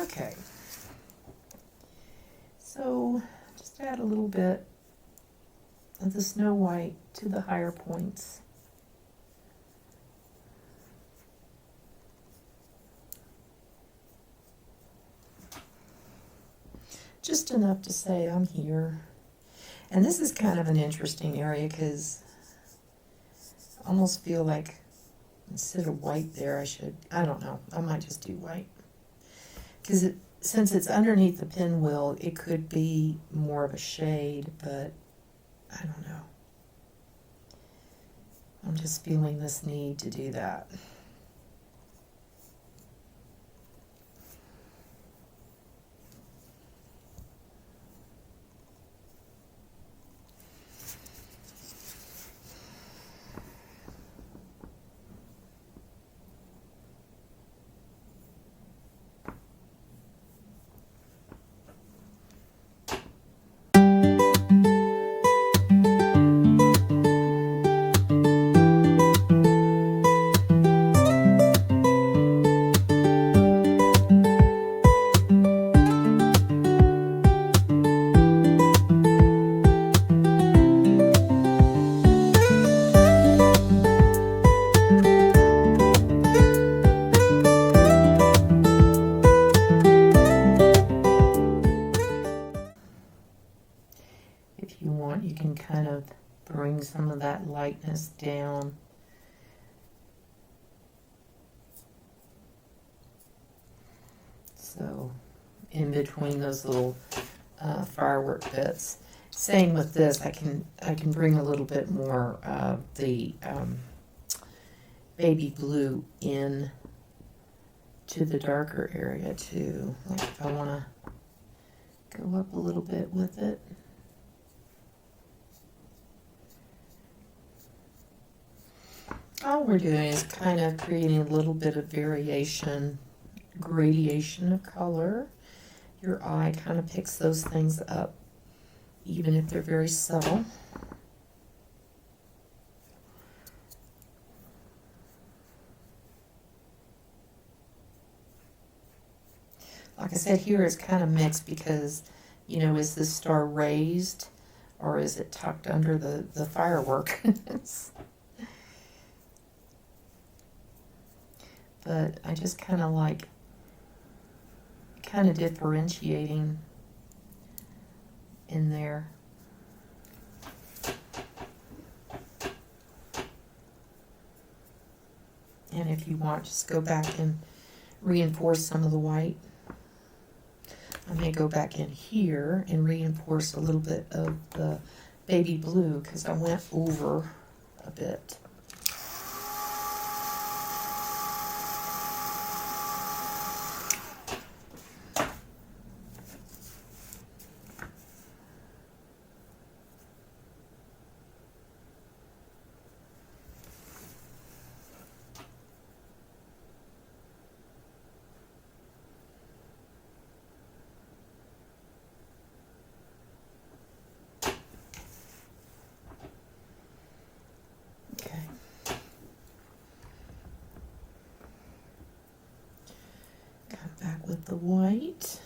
Okay, so just add a little bit of the Snow White to the higher points. Just enough to say I'm here. And this is kind of an interesting area because I almost feel like instead of white there I don't know, I might just do white. Because since it's underneath the pinwheel, it could be more of a shade, but I don't know. I'm just feeling this need to do that. If you want, you can kind of bring some of that lightness down. So in between those little firework bits. Same with this, I can bring a little bit more of the baby blue in to the darker area too. Like if I want to go up a little bit with it. All we're doing is kind of creating a little bit of variation, gradation of color. Your eye kind of picks those things up, even if they're very subtle. Like I said, here it's kind of mixed because, you know, is the star raised? or is it tucked under the firework? But I just kind of like differentiating in there. And if you want, just go back and reinforce some of the white. I may go back in here and reinforce a little bit of the baby blue because I went over a bit. Back with the white.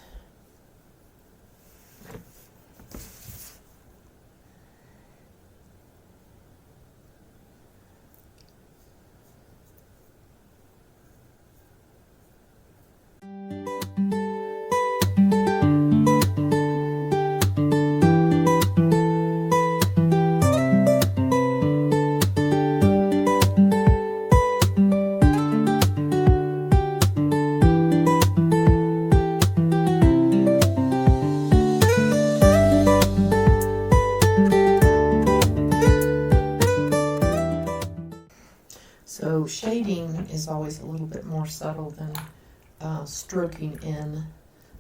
So shading is always a little bit more subtle than stroking in.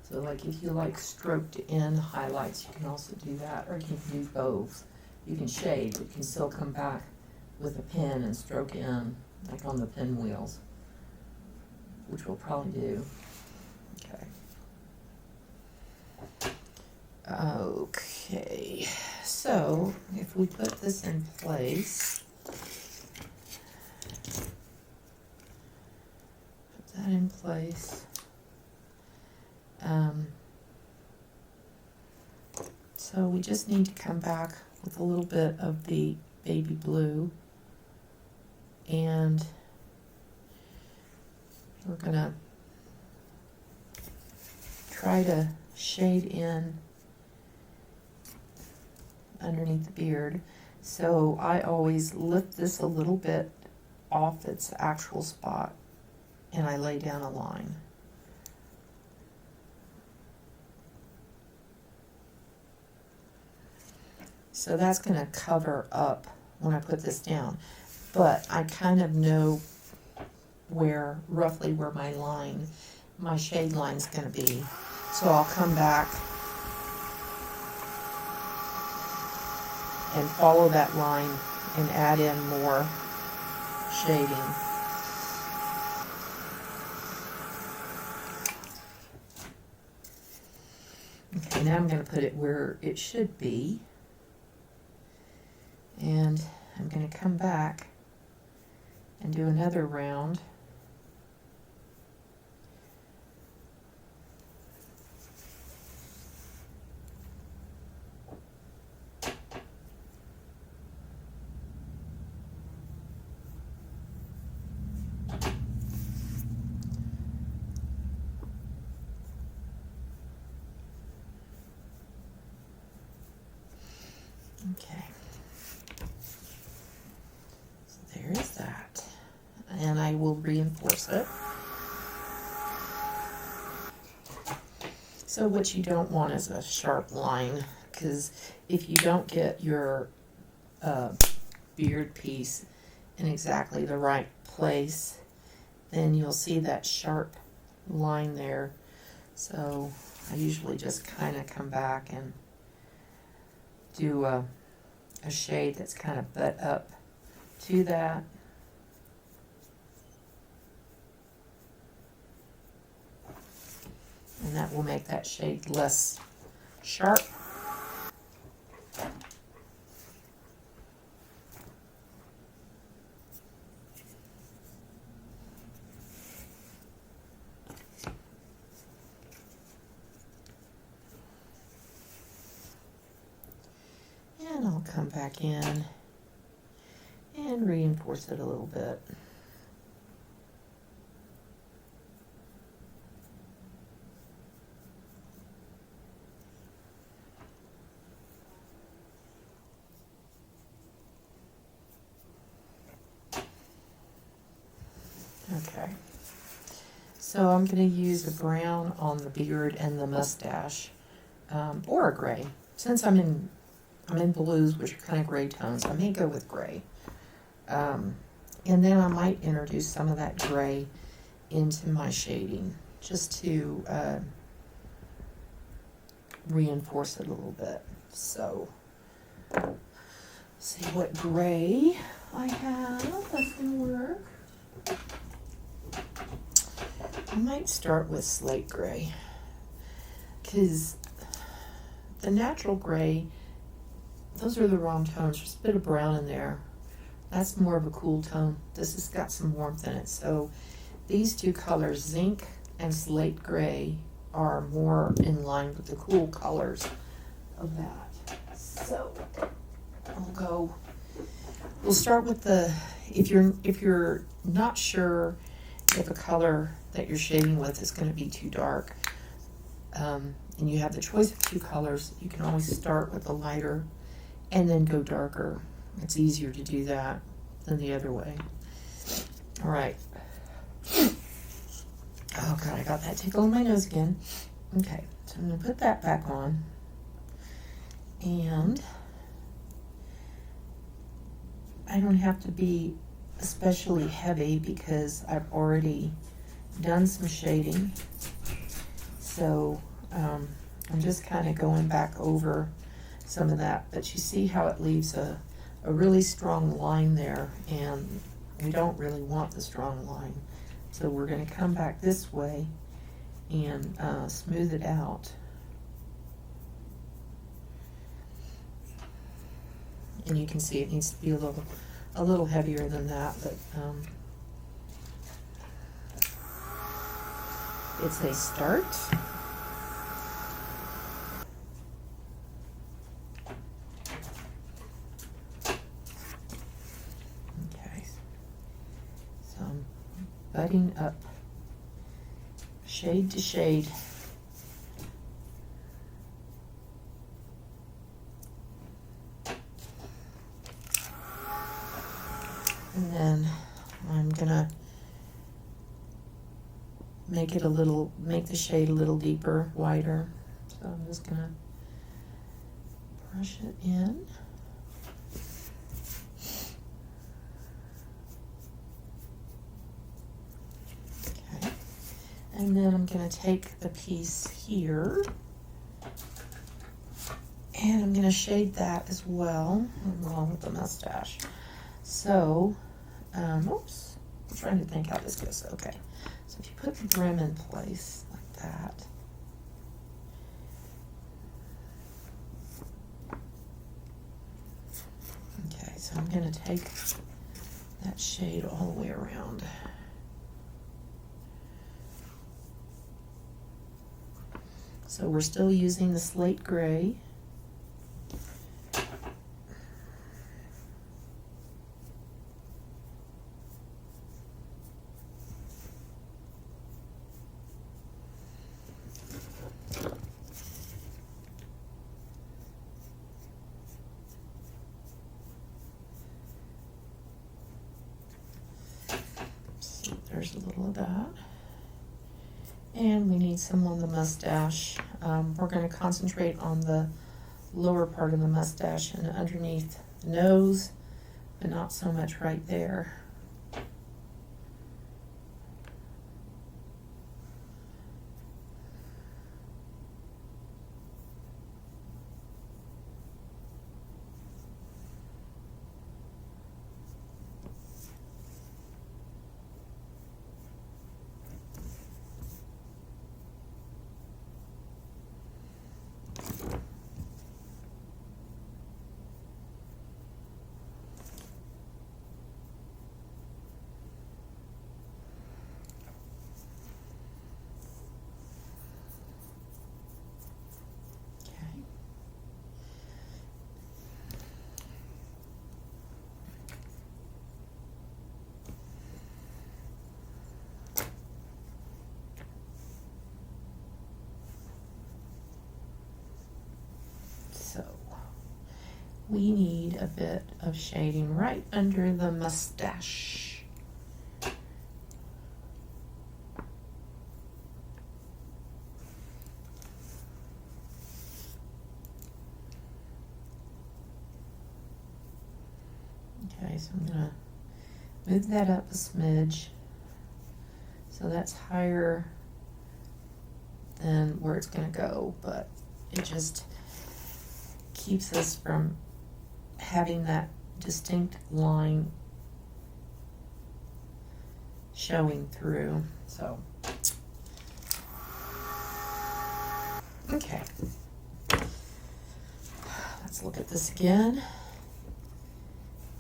So like if you like stroked in highlights, you can also do that, or you can do both. You can shade, but you can still come back with a pen and stroke in, like on the pinwheels, which we'll probably do. Okay, so if we put this in place, that in place. So we just need to come back with a little bit of the baby blue, and we're gonna try to shade in underneath the beard. So I always lift this a little bit off its actual spot, and I lay down a line. So that's going to cover up when I put this down. But I kind of know roughly where my shade line's going to be. So I'll come back and follow that line and add in more shading. Okay, now I'm going to put it where it should be. And I'm going to come back and do another round. Okay. There is that, and I will reinforce it. So what you don't want is a sharp line, because if you don't get your beard piece in exactly the right place, then you'll see that sharp line there. So I usually just kind of come back and do a shade that's kind of butt up to that. And that will make that shade less sharp. come back in and reinforce it a little bit. Okay, so I'm going to use a brown on the beard and the mustache, or a gray. Since I'm in blues, which are kind of gray tones, I may go with gray. And then I might introduce some of that gray into my shading, just to reinforce it a little bit. So, see what gray I have that's going to work. I might start with slate gray, because the natural gray, those are the wrong tones. There's a bit of brown in there. That's more of a cool tone. This has got some warmth in it. So these two colors, zinc and slate gray, are more in line with the cool colors of that. So we'll start with the, if you're not sure if a color that you're shading with is going to be too dark, and you have the choice of two colors, you can always start with the lighter and then go darker. It's easier to do that than the other way. All right. Oh God, I got that tickle in my nose again. Okay, so I'm going to put that back on. And I don't have to be especially heavy because I've already done some shading. So I'm just kind of going back over some of that. But you see how it leaves a really strong line there, and we don't really want the strong line. So we're going to come back this way and smooth it out. And you can see it needs to be a little heavier than that, but it's a start. Okay, so I'm butting up shade to shade. And then I'm gonna make the shade a little deeper, wider. So I'm just gonna brush it in. Okay. And then I'm gonna take the piece here and I'm gonna shade that as well, along with the mustache. So, oops, I'm trying to think how this goes. Okay, so if you put the brim in place like that, okay, so I'm going to take that shade all the way around. So we're still using the slate gray. There's a little of that. And we need some on the mustache. We're going to concentrate on the lower part of the mustache and underneath the nose, but not so much right there. we need a bit of shading right under the mustache. Okay, so I'm gonna move that up a smidge. So that's higher than where it's gonna go, but it just keeps us from having that distinct line showing through. So, okay. Let's look at this again.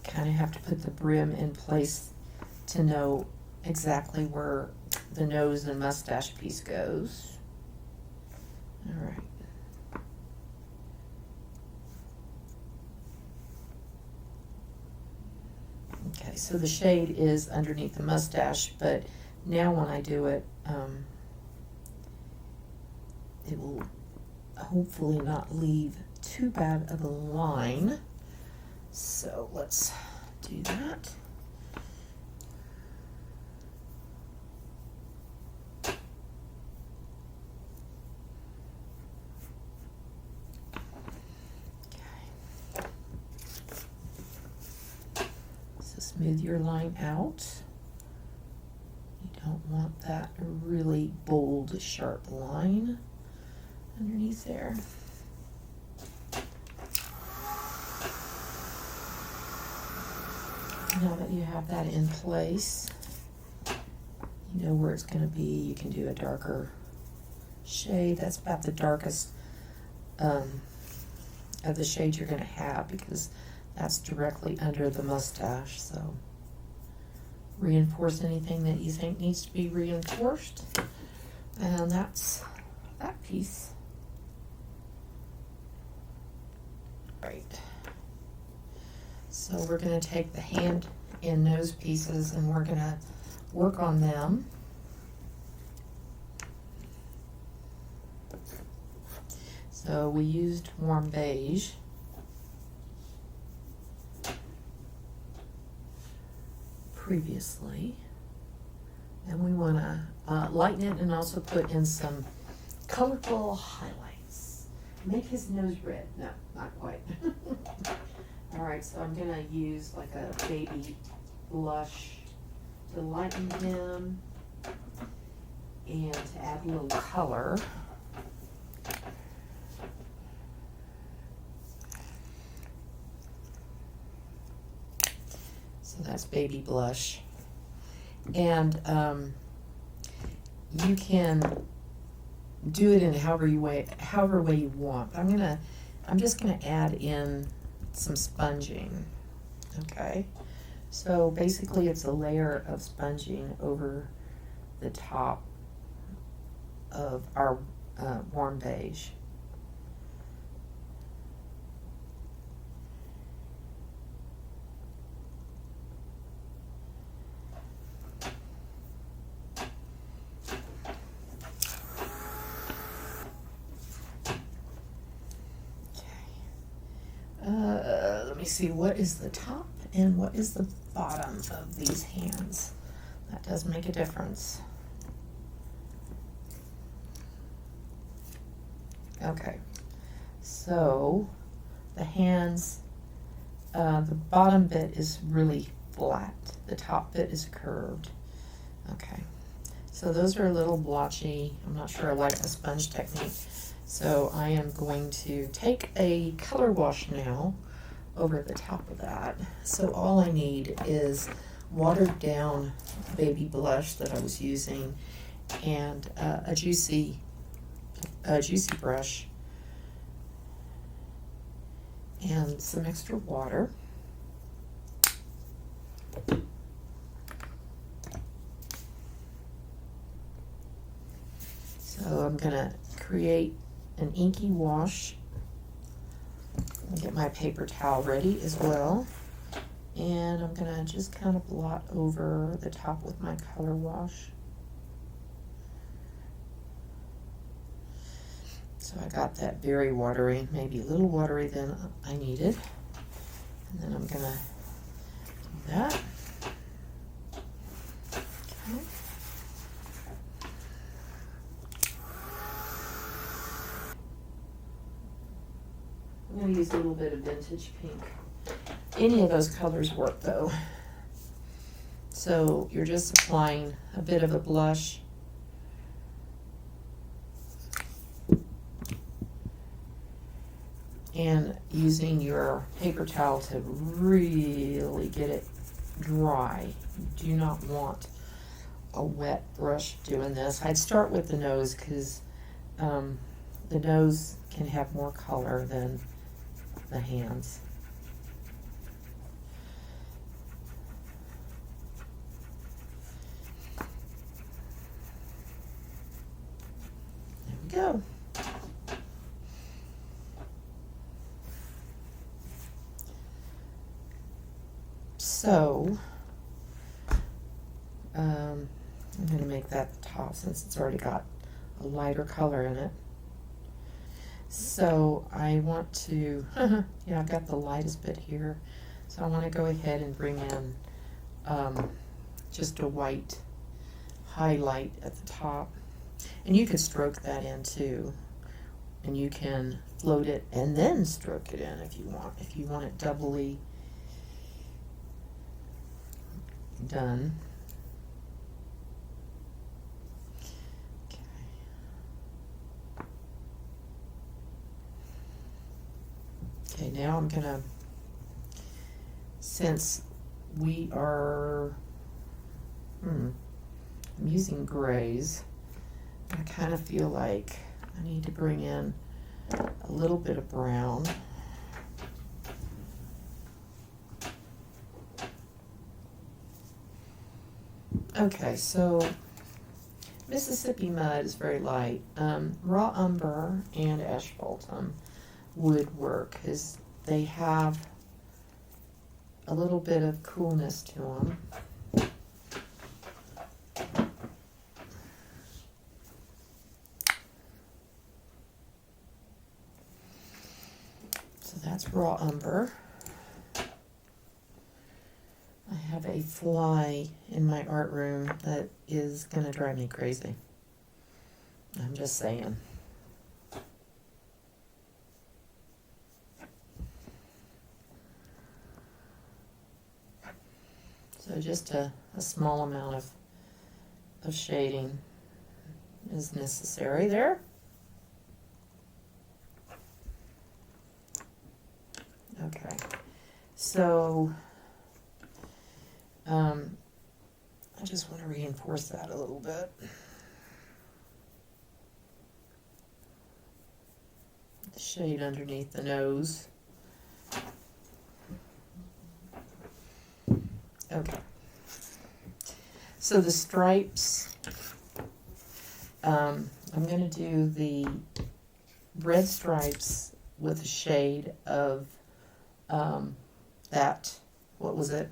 Kind of have to put the brim in place to know exactly where the nose and mustache piece goes. All right. Okay, so the shade is underneath the mustache, but now when I do it, it will hopefully not leave too bad of a line. So let's do that. Smooth your line out. You don't want that really bold, sharp line underneath there. Now that you have that in place, you know where it's going to be. You can do a darker shade. That's about the darkest of the shade you're going to have, because that's directly under the mustache. So reinforce anything that you think needs to be reinforced. And that's that piece. Right. So we're going to take the hand and nose pieces and we're going to work on them. So we used warm beige. Previously, and we want to lighten it and also put in some colorful highlights. Make his nose red. No, not quite. All right, so I'm going to use like a baby blush to lighten him and to add a little color. So that's baby blush. And you can do it in however way you want. I'm just gonna add in some sponging. Okay. So basically it's a layer of sponging over the top of our warm beige. Let me see, what is the top and what is the bottom of these hands? That does make a difference. Okay, so the hands, the bottom bit is really flat. The top bit is curved. Okay, so those are a little blotchy. I'm not sure I like the sponge technique. So I am going to take a color wash now over the top of that. So all I need is watered down baby blush that I was using and a juicy brush and some extra water. So I'm gonna create an inky wash. I'll get my paper towel ready as well. And I'm gonna just kind of blot over the top with my color wash. So I got that very watery, maybe a little watery than I needed. And then I'm gonna do that. Okay. I'm gonna use a little bit of vintage pink. Any of those colors work though. So you're just applying a bit of a blush. And using your paper towel to really get it dry. You do not want a wet brush doing this. I'd start with the nose because the nose can have more color than the hands. There we go. So, I'm going to make that the top since it's already got a lighter color in it. So I want to, yeah, I've got the lightest bit here. So I want to go ahead and bring in just a white highlight at the top. And you could stroke that in too. And you can float it and then stroke it in if you want. If you want it doubly done. Okay, now I'm gonna, since we are, I'm using grays, I kind of feel like I need to bring in a little bit of brown. Okay, so Mississippi mud is very light. Raw umber and asphaltum would work because they have a little bit of coolness to them. So that's raw umber. I have a fly in my art room that is going to drive me crazy. I'm just saying. So just a small amount of shading is necessary there. Okay, so I just want to reinforce that a little bit. The shade underneath the nose. Okay. So the stripes, I'm going to do the red stripes with a shade of that, what was it?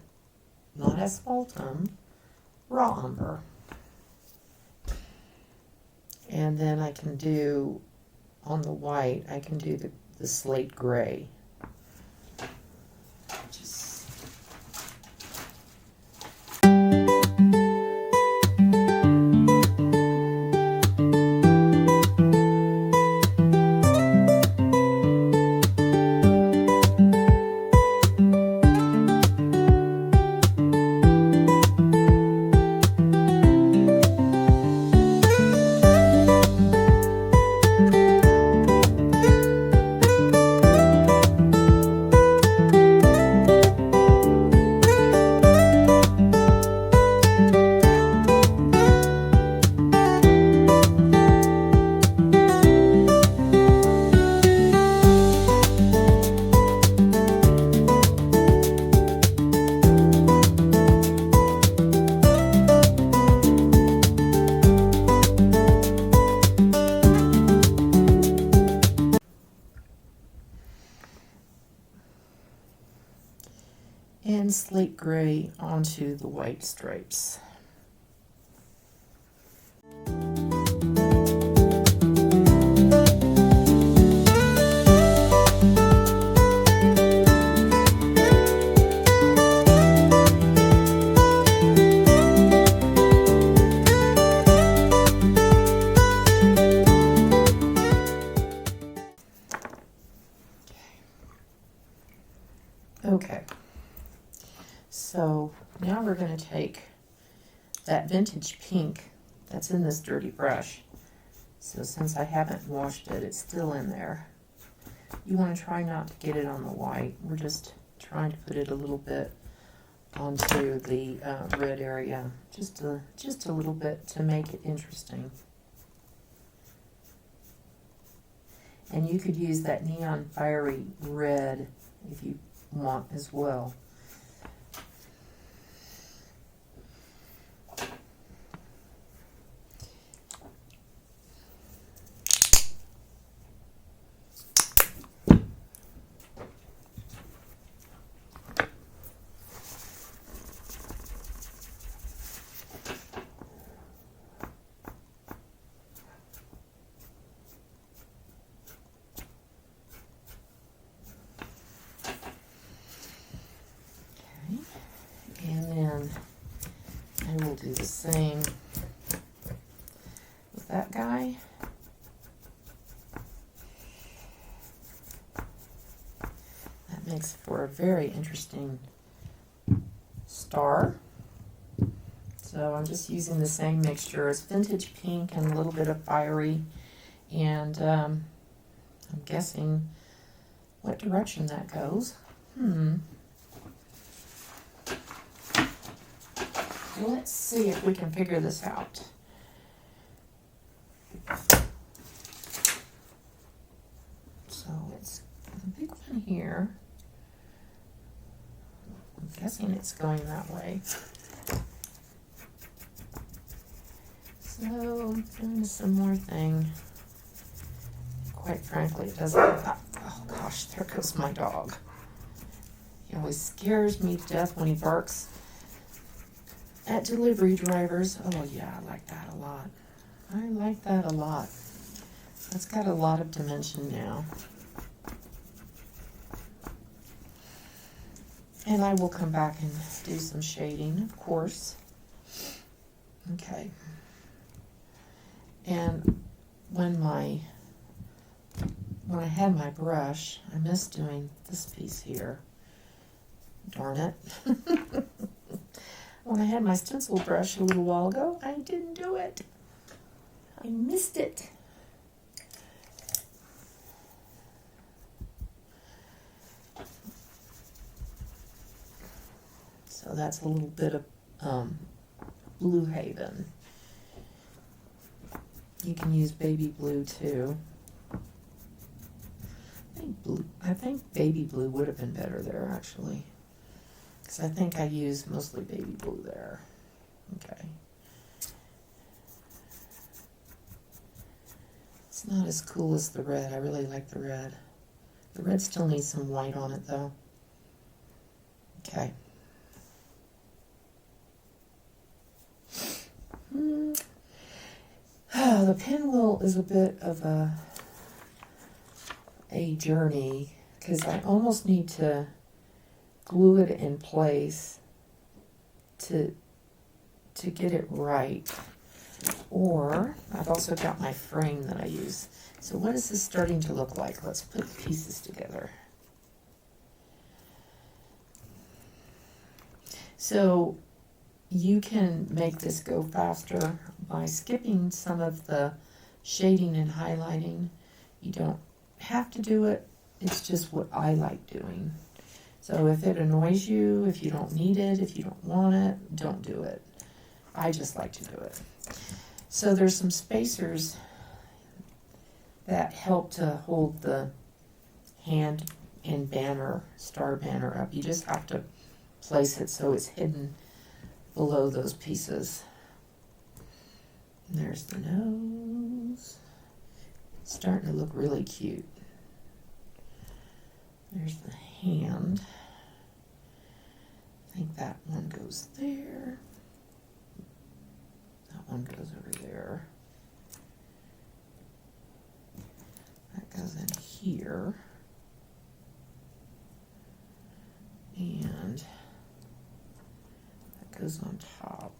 Not asphaltum, raw umber. And then I can do, on the white, I can do the slate gray. And slate gray onto the white stripes. Okay, so now we're going to take that vintage pink that's in this dirty brush. So since I haven't washed it, it's still in there. You want to try not to get it on the white. We're just trying to put it a little bit onto the red area, just a little bit to make it interesting. And you could use that neon fiery red if you want as well. And then I will do the same with that guy. That makes for a very interesting star. So I'm just using the same mixture as vintage pink and a little bit of fiery. And I'm guessing what direction that goes. Let's see if we can figure this out. So it's a big one here. I'm guessing it's going that way. So I'm doing some more thing. Quite frankly, it doesn't. Oh gosh, there goes my dog. He always scares me to death when he barks at delivery drivers. Oh yeah, I like that a lot. I like that a lot. That's got a lot of dimension now. And I will come back and do some shading, of course. Okay. And when I had my brush, I missed doing this piece here. Darn it. When I had my stencil brush a little while ago, I didn't do it. I missed it. So that's a little bit of Blue Haven. You can use baby blue too. I think baby blue would have been better there actually. Because I think I used mostly baby blue there. Okay. It's not as cool as the red. I really like the red. The red still needs some white on it though. Okay. The pinwheel is a bit of a journey because I almost need to glue it in place to get it right. Or I've also got my frame that I use. So what is this starting to look like? Let's put the pieces together. So you can make this go faster by skipping some of the shading and highlighting. You don't have to do it. It's just what I like doing. So if it annoys you, if you don't need it, if you don't want it, don't do it. I just like to do it. So there's some spacers that help to hold the hand and banner, star banner up. You just have to place it so it's hidden below those pieces. And there's the nose. It's starting to look really cute. There's the hand. I think that one goes there. That one goes over there. That goes in here. And that goes on top.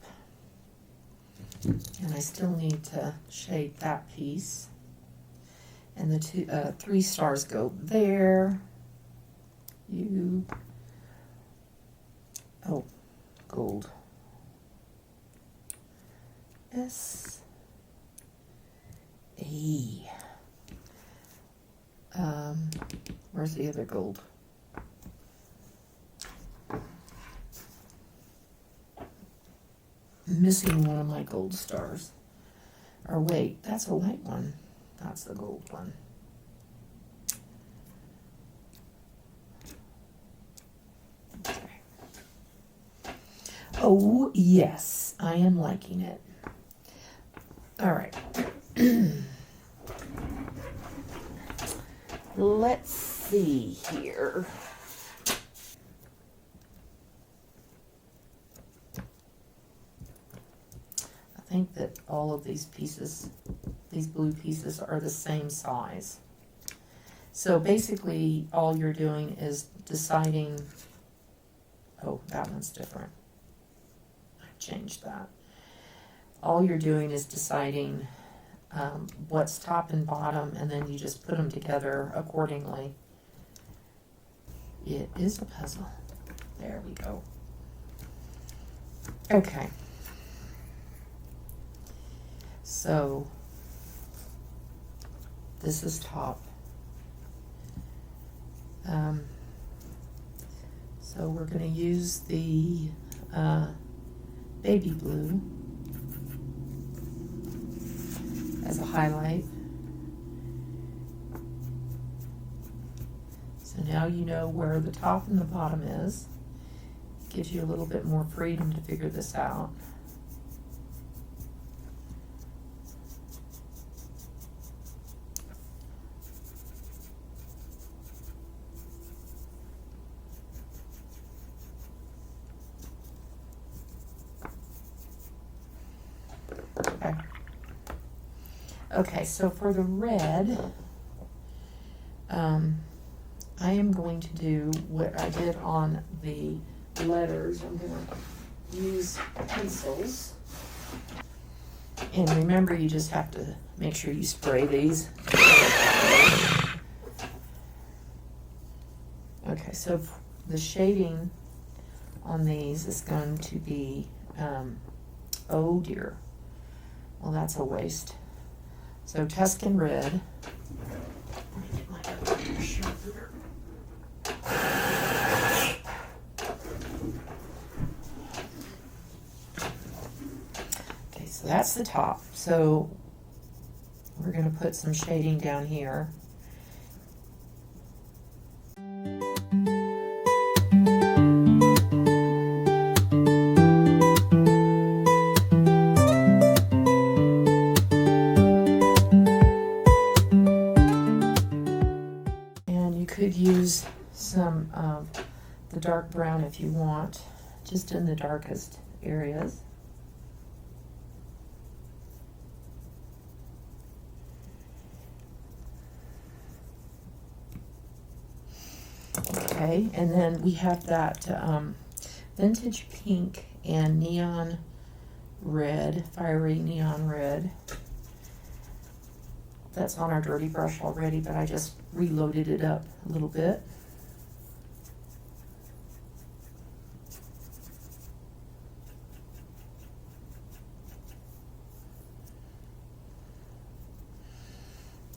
And I still need to shade that piece. And the three stars go there. You oh, gold. S A. Where's the other gold? I'm missing one of my gold stars. Or wait, that's a white one. That's the gold one. Okay. Oh, yes, I am liking it. All right. Let's see here. I think that all of these pieces, these blue pieces, are the same size. So basically, all you're doing is deciding, oh, that one's different. I changed that. All you're doing is deciding what's top and bottom, and then you just put them together accordingly. It is a puzzle. There we go. Okay. So this is top. So we're going to use the baby blue as a highlight. So now you know where the top and the bottom is. Gives you a little bit more freedom to figure this out. Okay, so for the red, I am going to do what I did on the letters. I'm going to use pencils. And remember, you just have to make sure you spray these. Okay, so the shading on these is going to be, oh dear, well that's a waste. So Tuscan red. Okay, so that's the top. So we're going to put some shading down here. Could use some of the dark brown if you want, just in the darkest areas. Okay, and then we have that vintage pink and neon red, fiery neon red. That's on our dirty brush already, but I just reloaded it up a little bit.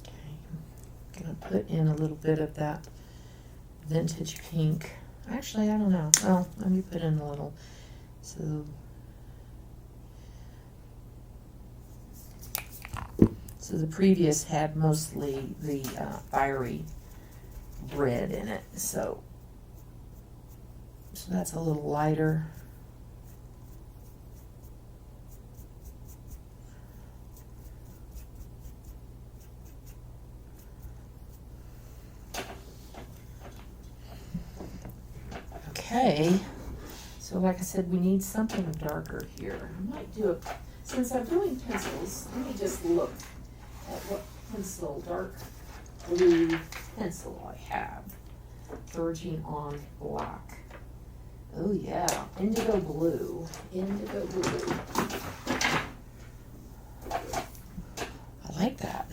Okay, I'm gonna put in a little bit of that vintage pink. Actually, I don't know. Oh, let me put in a little. So the previous had mostly the fiery red in it, so that's a little lighter. Okay, so like I said, we need something darker here. I might do a, since I'm doing pencils, let me just look at what pencil, dark blue pencil I have, verging on black. Oh yeah, indigo blue, indigo blue. I like that.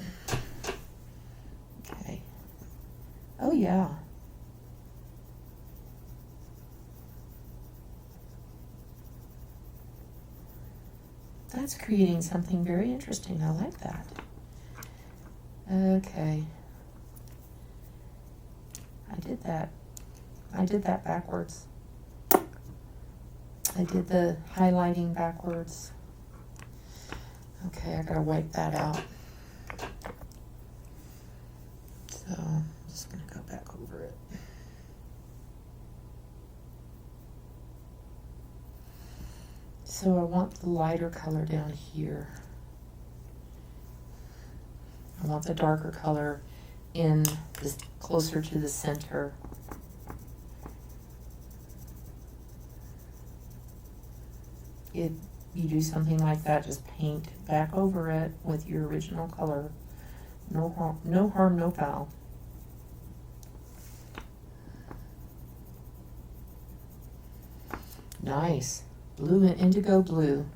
Okay. Oh yeah. That's creating something very interesting. I like that. Okay. I did that backwards. I did the highlighting backwards. Okay, I gotta wipe that out. So I'm just gonna go back over it. So I want the lighter color down here. I want the darker color in this, closer to the center. If you do something like that, just paint back over it with your original color. No harm, no foul. Nice. Blue and indigo blue.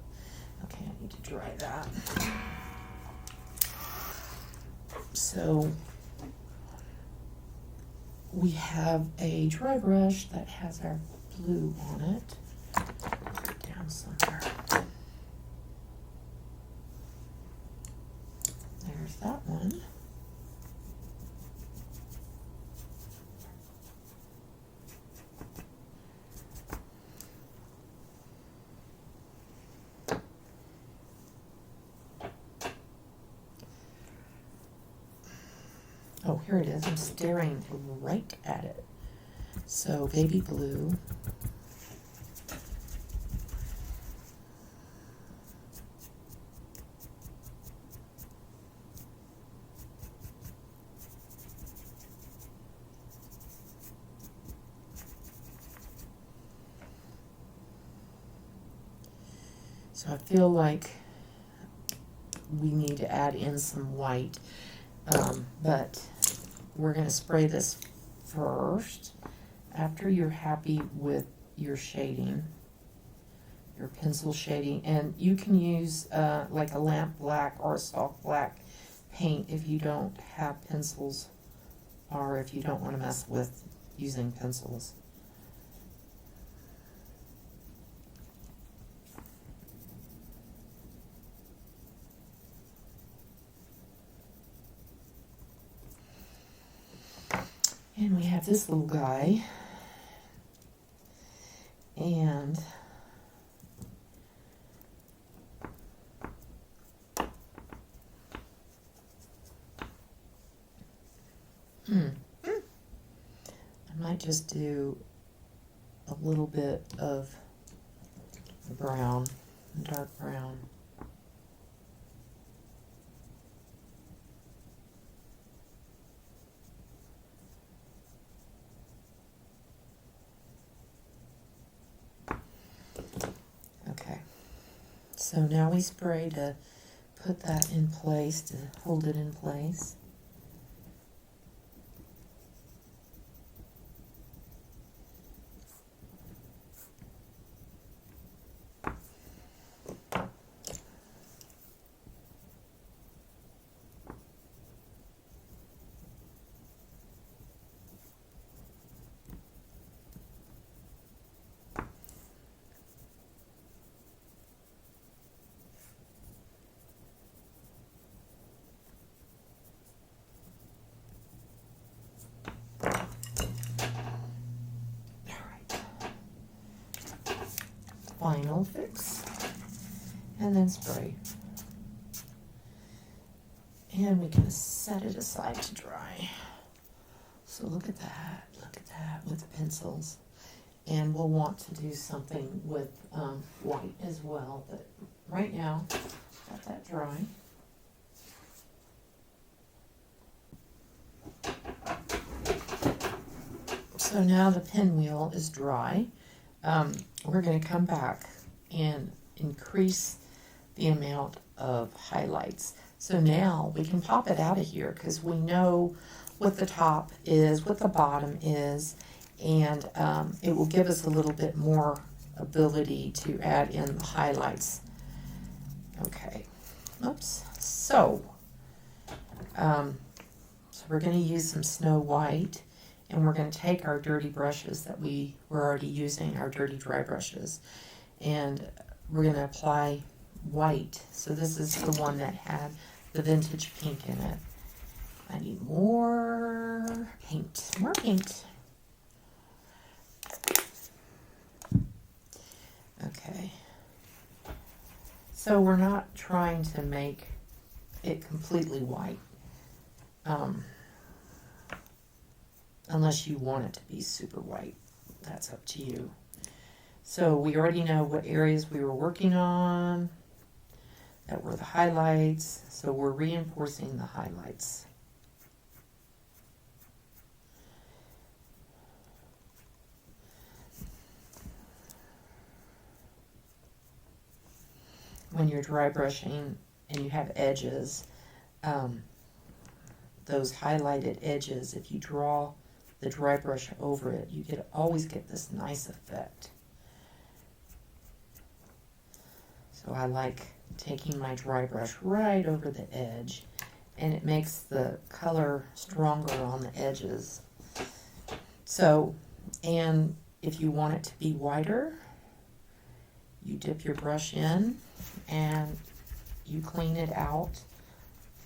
Okay, I need to dry that. So we have a dry brush that has our blue on it. Put it down somewhere. There's that one. Oh, here it is. I'm staring right at it. So, baby blue. So I feel like we need to add in some white, but we're going to spray this first after you're happy with your shading, your pencil shading. And you can use like a lamp black or a soft black paint if you don't have pencils, or if you don't want to mess with using pencils. And we have this little guy, and I might just do a little bit of brown, dark brown. Okay, so now we spray to put that in place, to hold it in place. Final fix, and then spray. And we can set it aside to dry. So look at that with the pencils. And we'll want to do something with white as well, but right now, got that dry. So now the pinwheel is dry. We're going to come back and increase the amount of highlights. So now we can pop it out of here because we know what the top is, what the bottom is, and it will give us a little bit more ability to add in the highlights. Okay, oops. So we're going to use some Snow White. And we're going to take our dirty brushes that we were already using, our dirty dry brushes, and we're going to apply white. So this is the one that had the vintage pink in it. I need more paint, more paint. Okay. So we're not trying to make it completely white. Unless you want it to be super white. That's up to you. So we already know what areas we were working on. That were the highlights. So we're reinforcing the highlights. When you're dry brushing and you have edges, those highlighted edges, if you draw the dry brush over it, you always get this nice effect. So I like taking my dry brush right over the edge, and it makes the color stronger on the edges. So, and if you want it to be whiter, you dip your brush in and you clean it out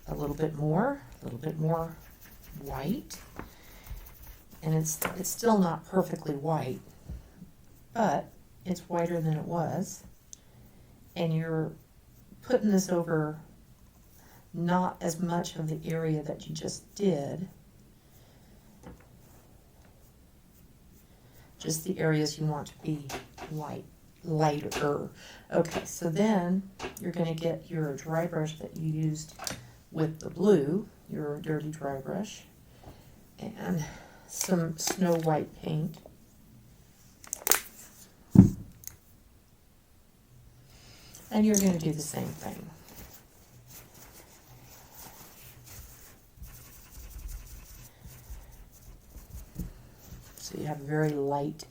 a little bit more white. And it's still not perfectly white, but it's whiter than it was. And you're putting this over not as much of the area that you just did, just the areas you want to be lighter. Okay, so then you're going to get your dry brush that you used with the blue, your dirty dry brush, and some Snow White paint. And you're going to do the same thing. So you have a very light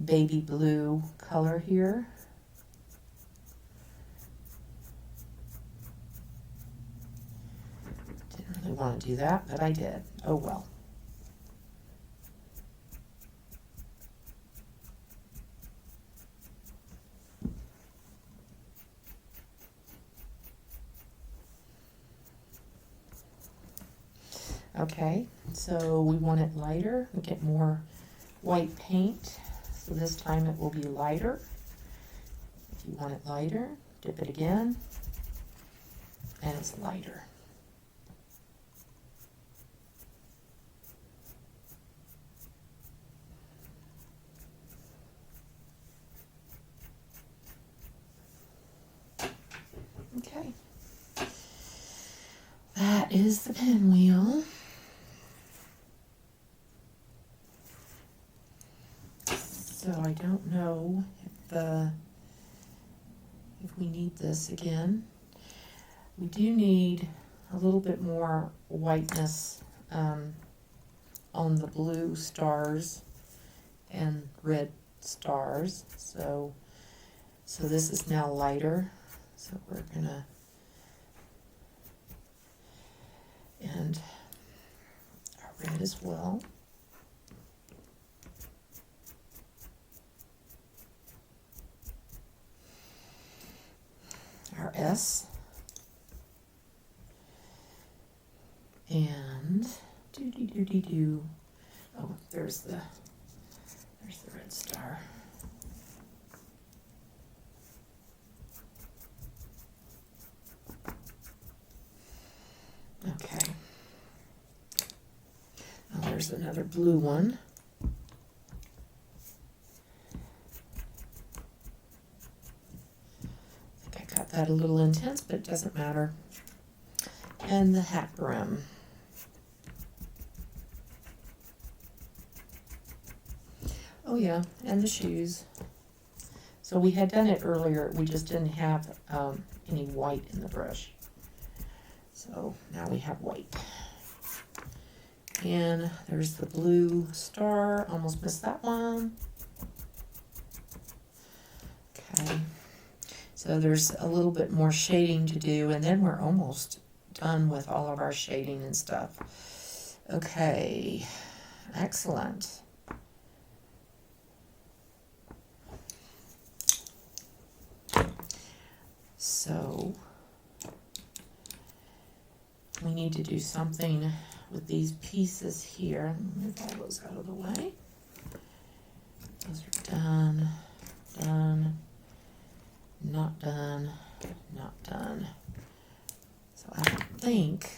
baby blue color here. Didn't really want to do that, but I did. Oh well. Okay, so we want it lighter. We get more white paint. So this time it will be lighter. If you want it lighter, dip it again, and it's lighter. Okay. That is the pinwheel. So I don't know if we need this again. We do need a little bit more whiteness on the blue stars and red stars. So this is now lighter. So we're gonna, and our red as well. Our S, and do. Oh, there's the red star. Okay. Oh, there's another blue one. That a little intense, but it doesn't matter. And the hat brim. Oh yeah, and the shoes. So we had done it earlier, we just didn't have any white in the brush. So now we have white. And there's the blue star, almost missed that one. Okay. So there's a little bit more shading to do, and then we're almost done with all of our shading and stuff. Okay, excellent. So we need to do something with these pieces here. Move all those out of the way. Those are done, done, not done, not done. So I think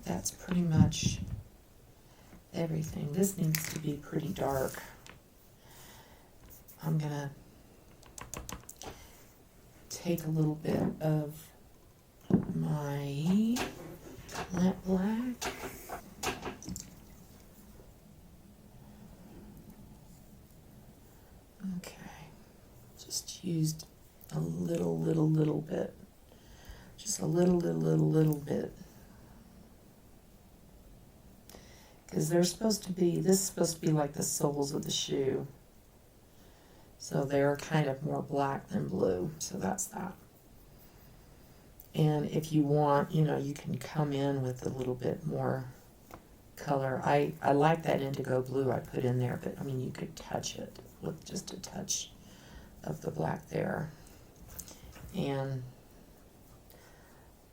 that's pretty much everything. This needs to be pretty dark. I'm gonna take a little bit of my matte black. Okay, just used a little bit. Just a little bit. Because this is supposed to be like the soles of the shoe. So they're kind of more black than blue. So that's that. And if you want, you can come in with a little bit more color. I like that indigo blue I put in there, but I mean, you could touch it with just a touch of the black there. And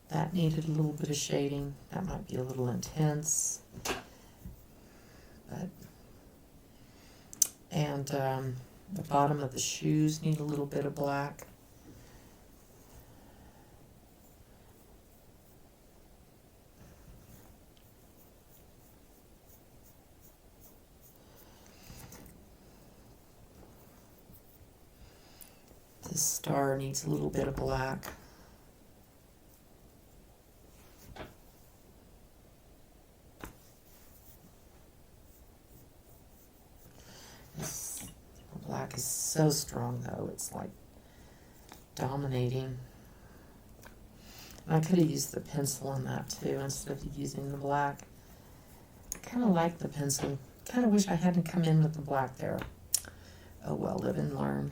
that needed a little bit of shading. That might be a little intense. And the bottom of the shoes need a little bit of black. This star needs a little bit of black. This black is so strong though, it's like dominating. And I could have used the pencil on that too instead of using the black. I kind of like the pencil. Kind of wish I hadn't come in with the black there. Oh well, live and learn.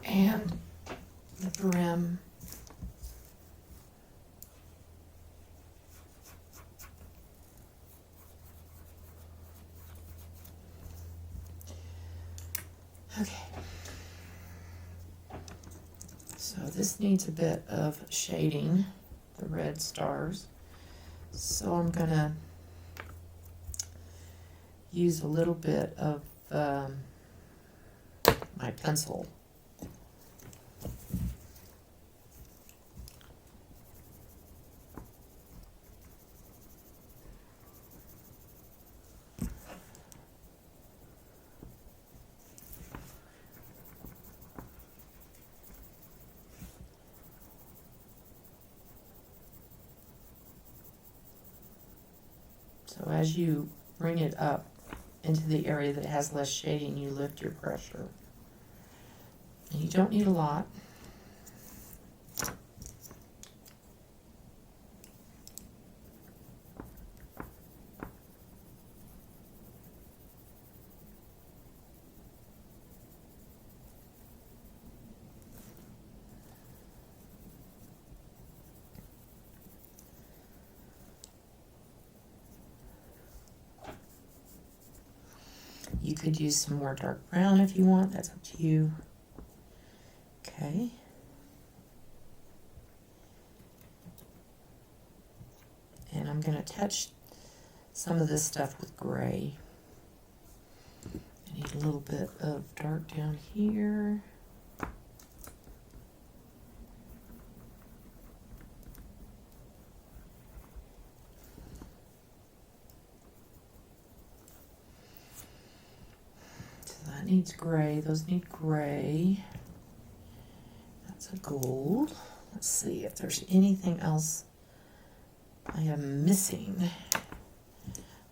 And the brim. Okay. So this needs a bit of shading, the red stars. So I'm gonna use a little bit of my pencil. So as you bring it up into the area that has less shading, you lift your pressure. And you don't need a lot. You could use some more dark brown if you want, that's up to you. Okay. And I'm going to touch some of this stuff with gray. I need a little bit of dark down here. That needs gray. Those need gray. That's a gold. Let's see if there's anything else I am missing.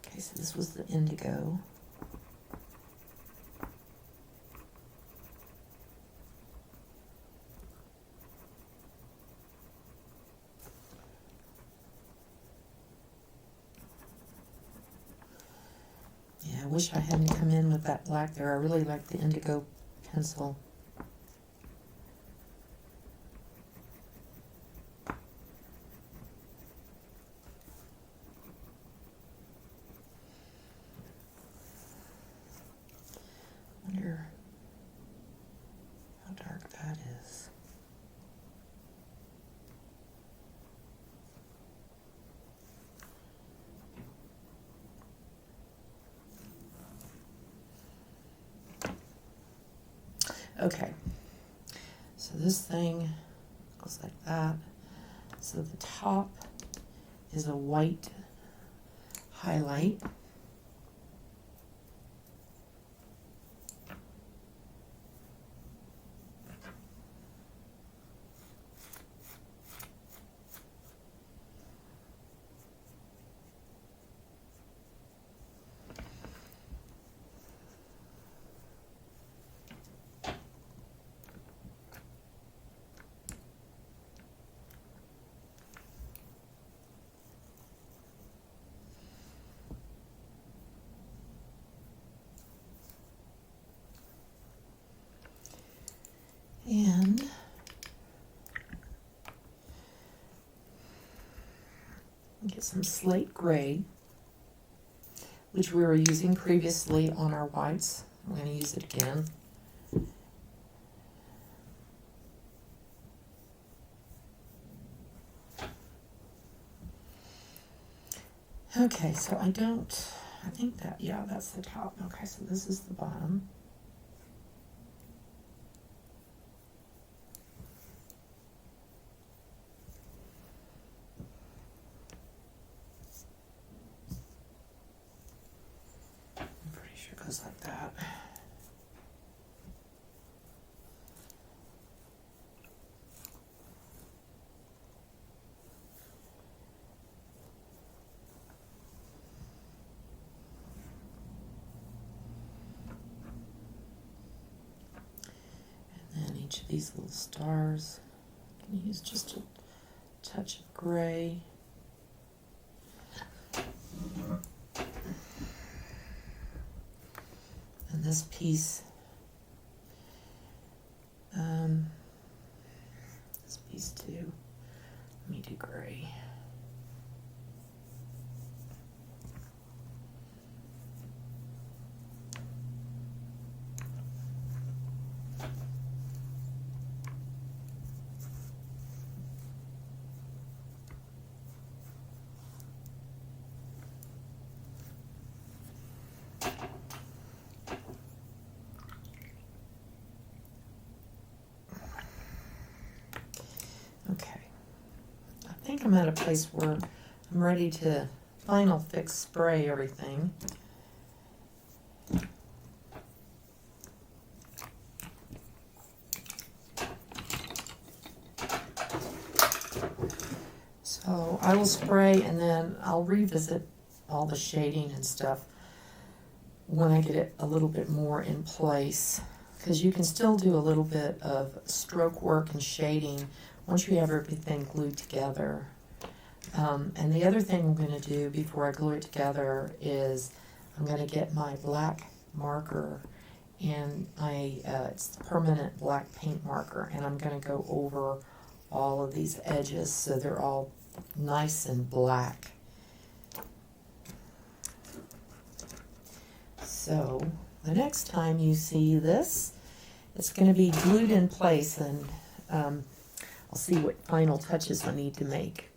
Okay, so this was the indigo. I wish I hadn't come in with that black there. I really like the indigo pencil. Okay, so this thing goes like that. So the top is a white highlight. And get some slate gray, which we were using previously on our whites. I'm going to use it again. Okay, so I think that, yeah, that's the top. Okay, so this is the bottom. Goes like that. And then each of these little stars, I'm going to use just a touch of gray. And this piece, too, let me do gray. Okay, I think I'm at a place where I'm ready to final fix spray everything. So I will spray and then I'll revisit all the shading and stuff when I get it a little bit more in place, because you can still do a little bit of stroke work and shading once you have everything glued together. And the other thing I'm going to do before I glue it together is I'm going to get my black marker, and it's the permanent black paint marker, and I'm going to go over all of these edges so they're all nice and black. So the next time you see this, it's going to be glued in place, and I'll see what final touches I need to make.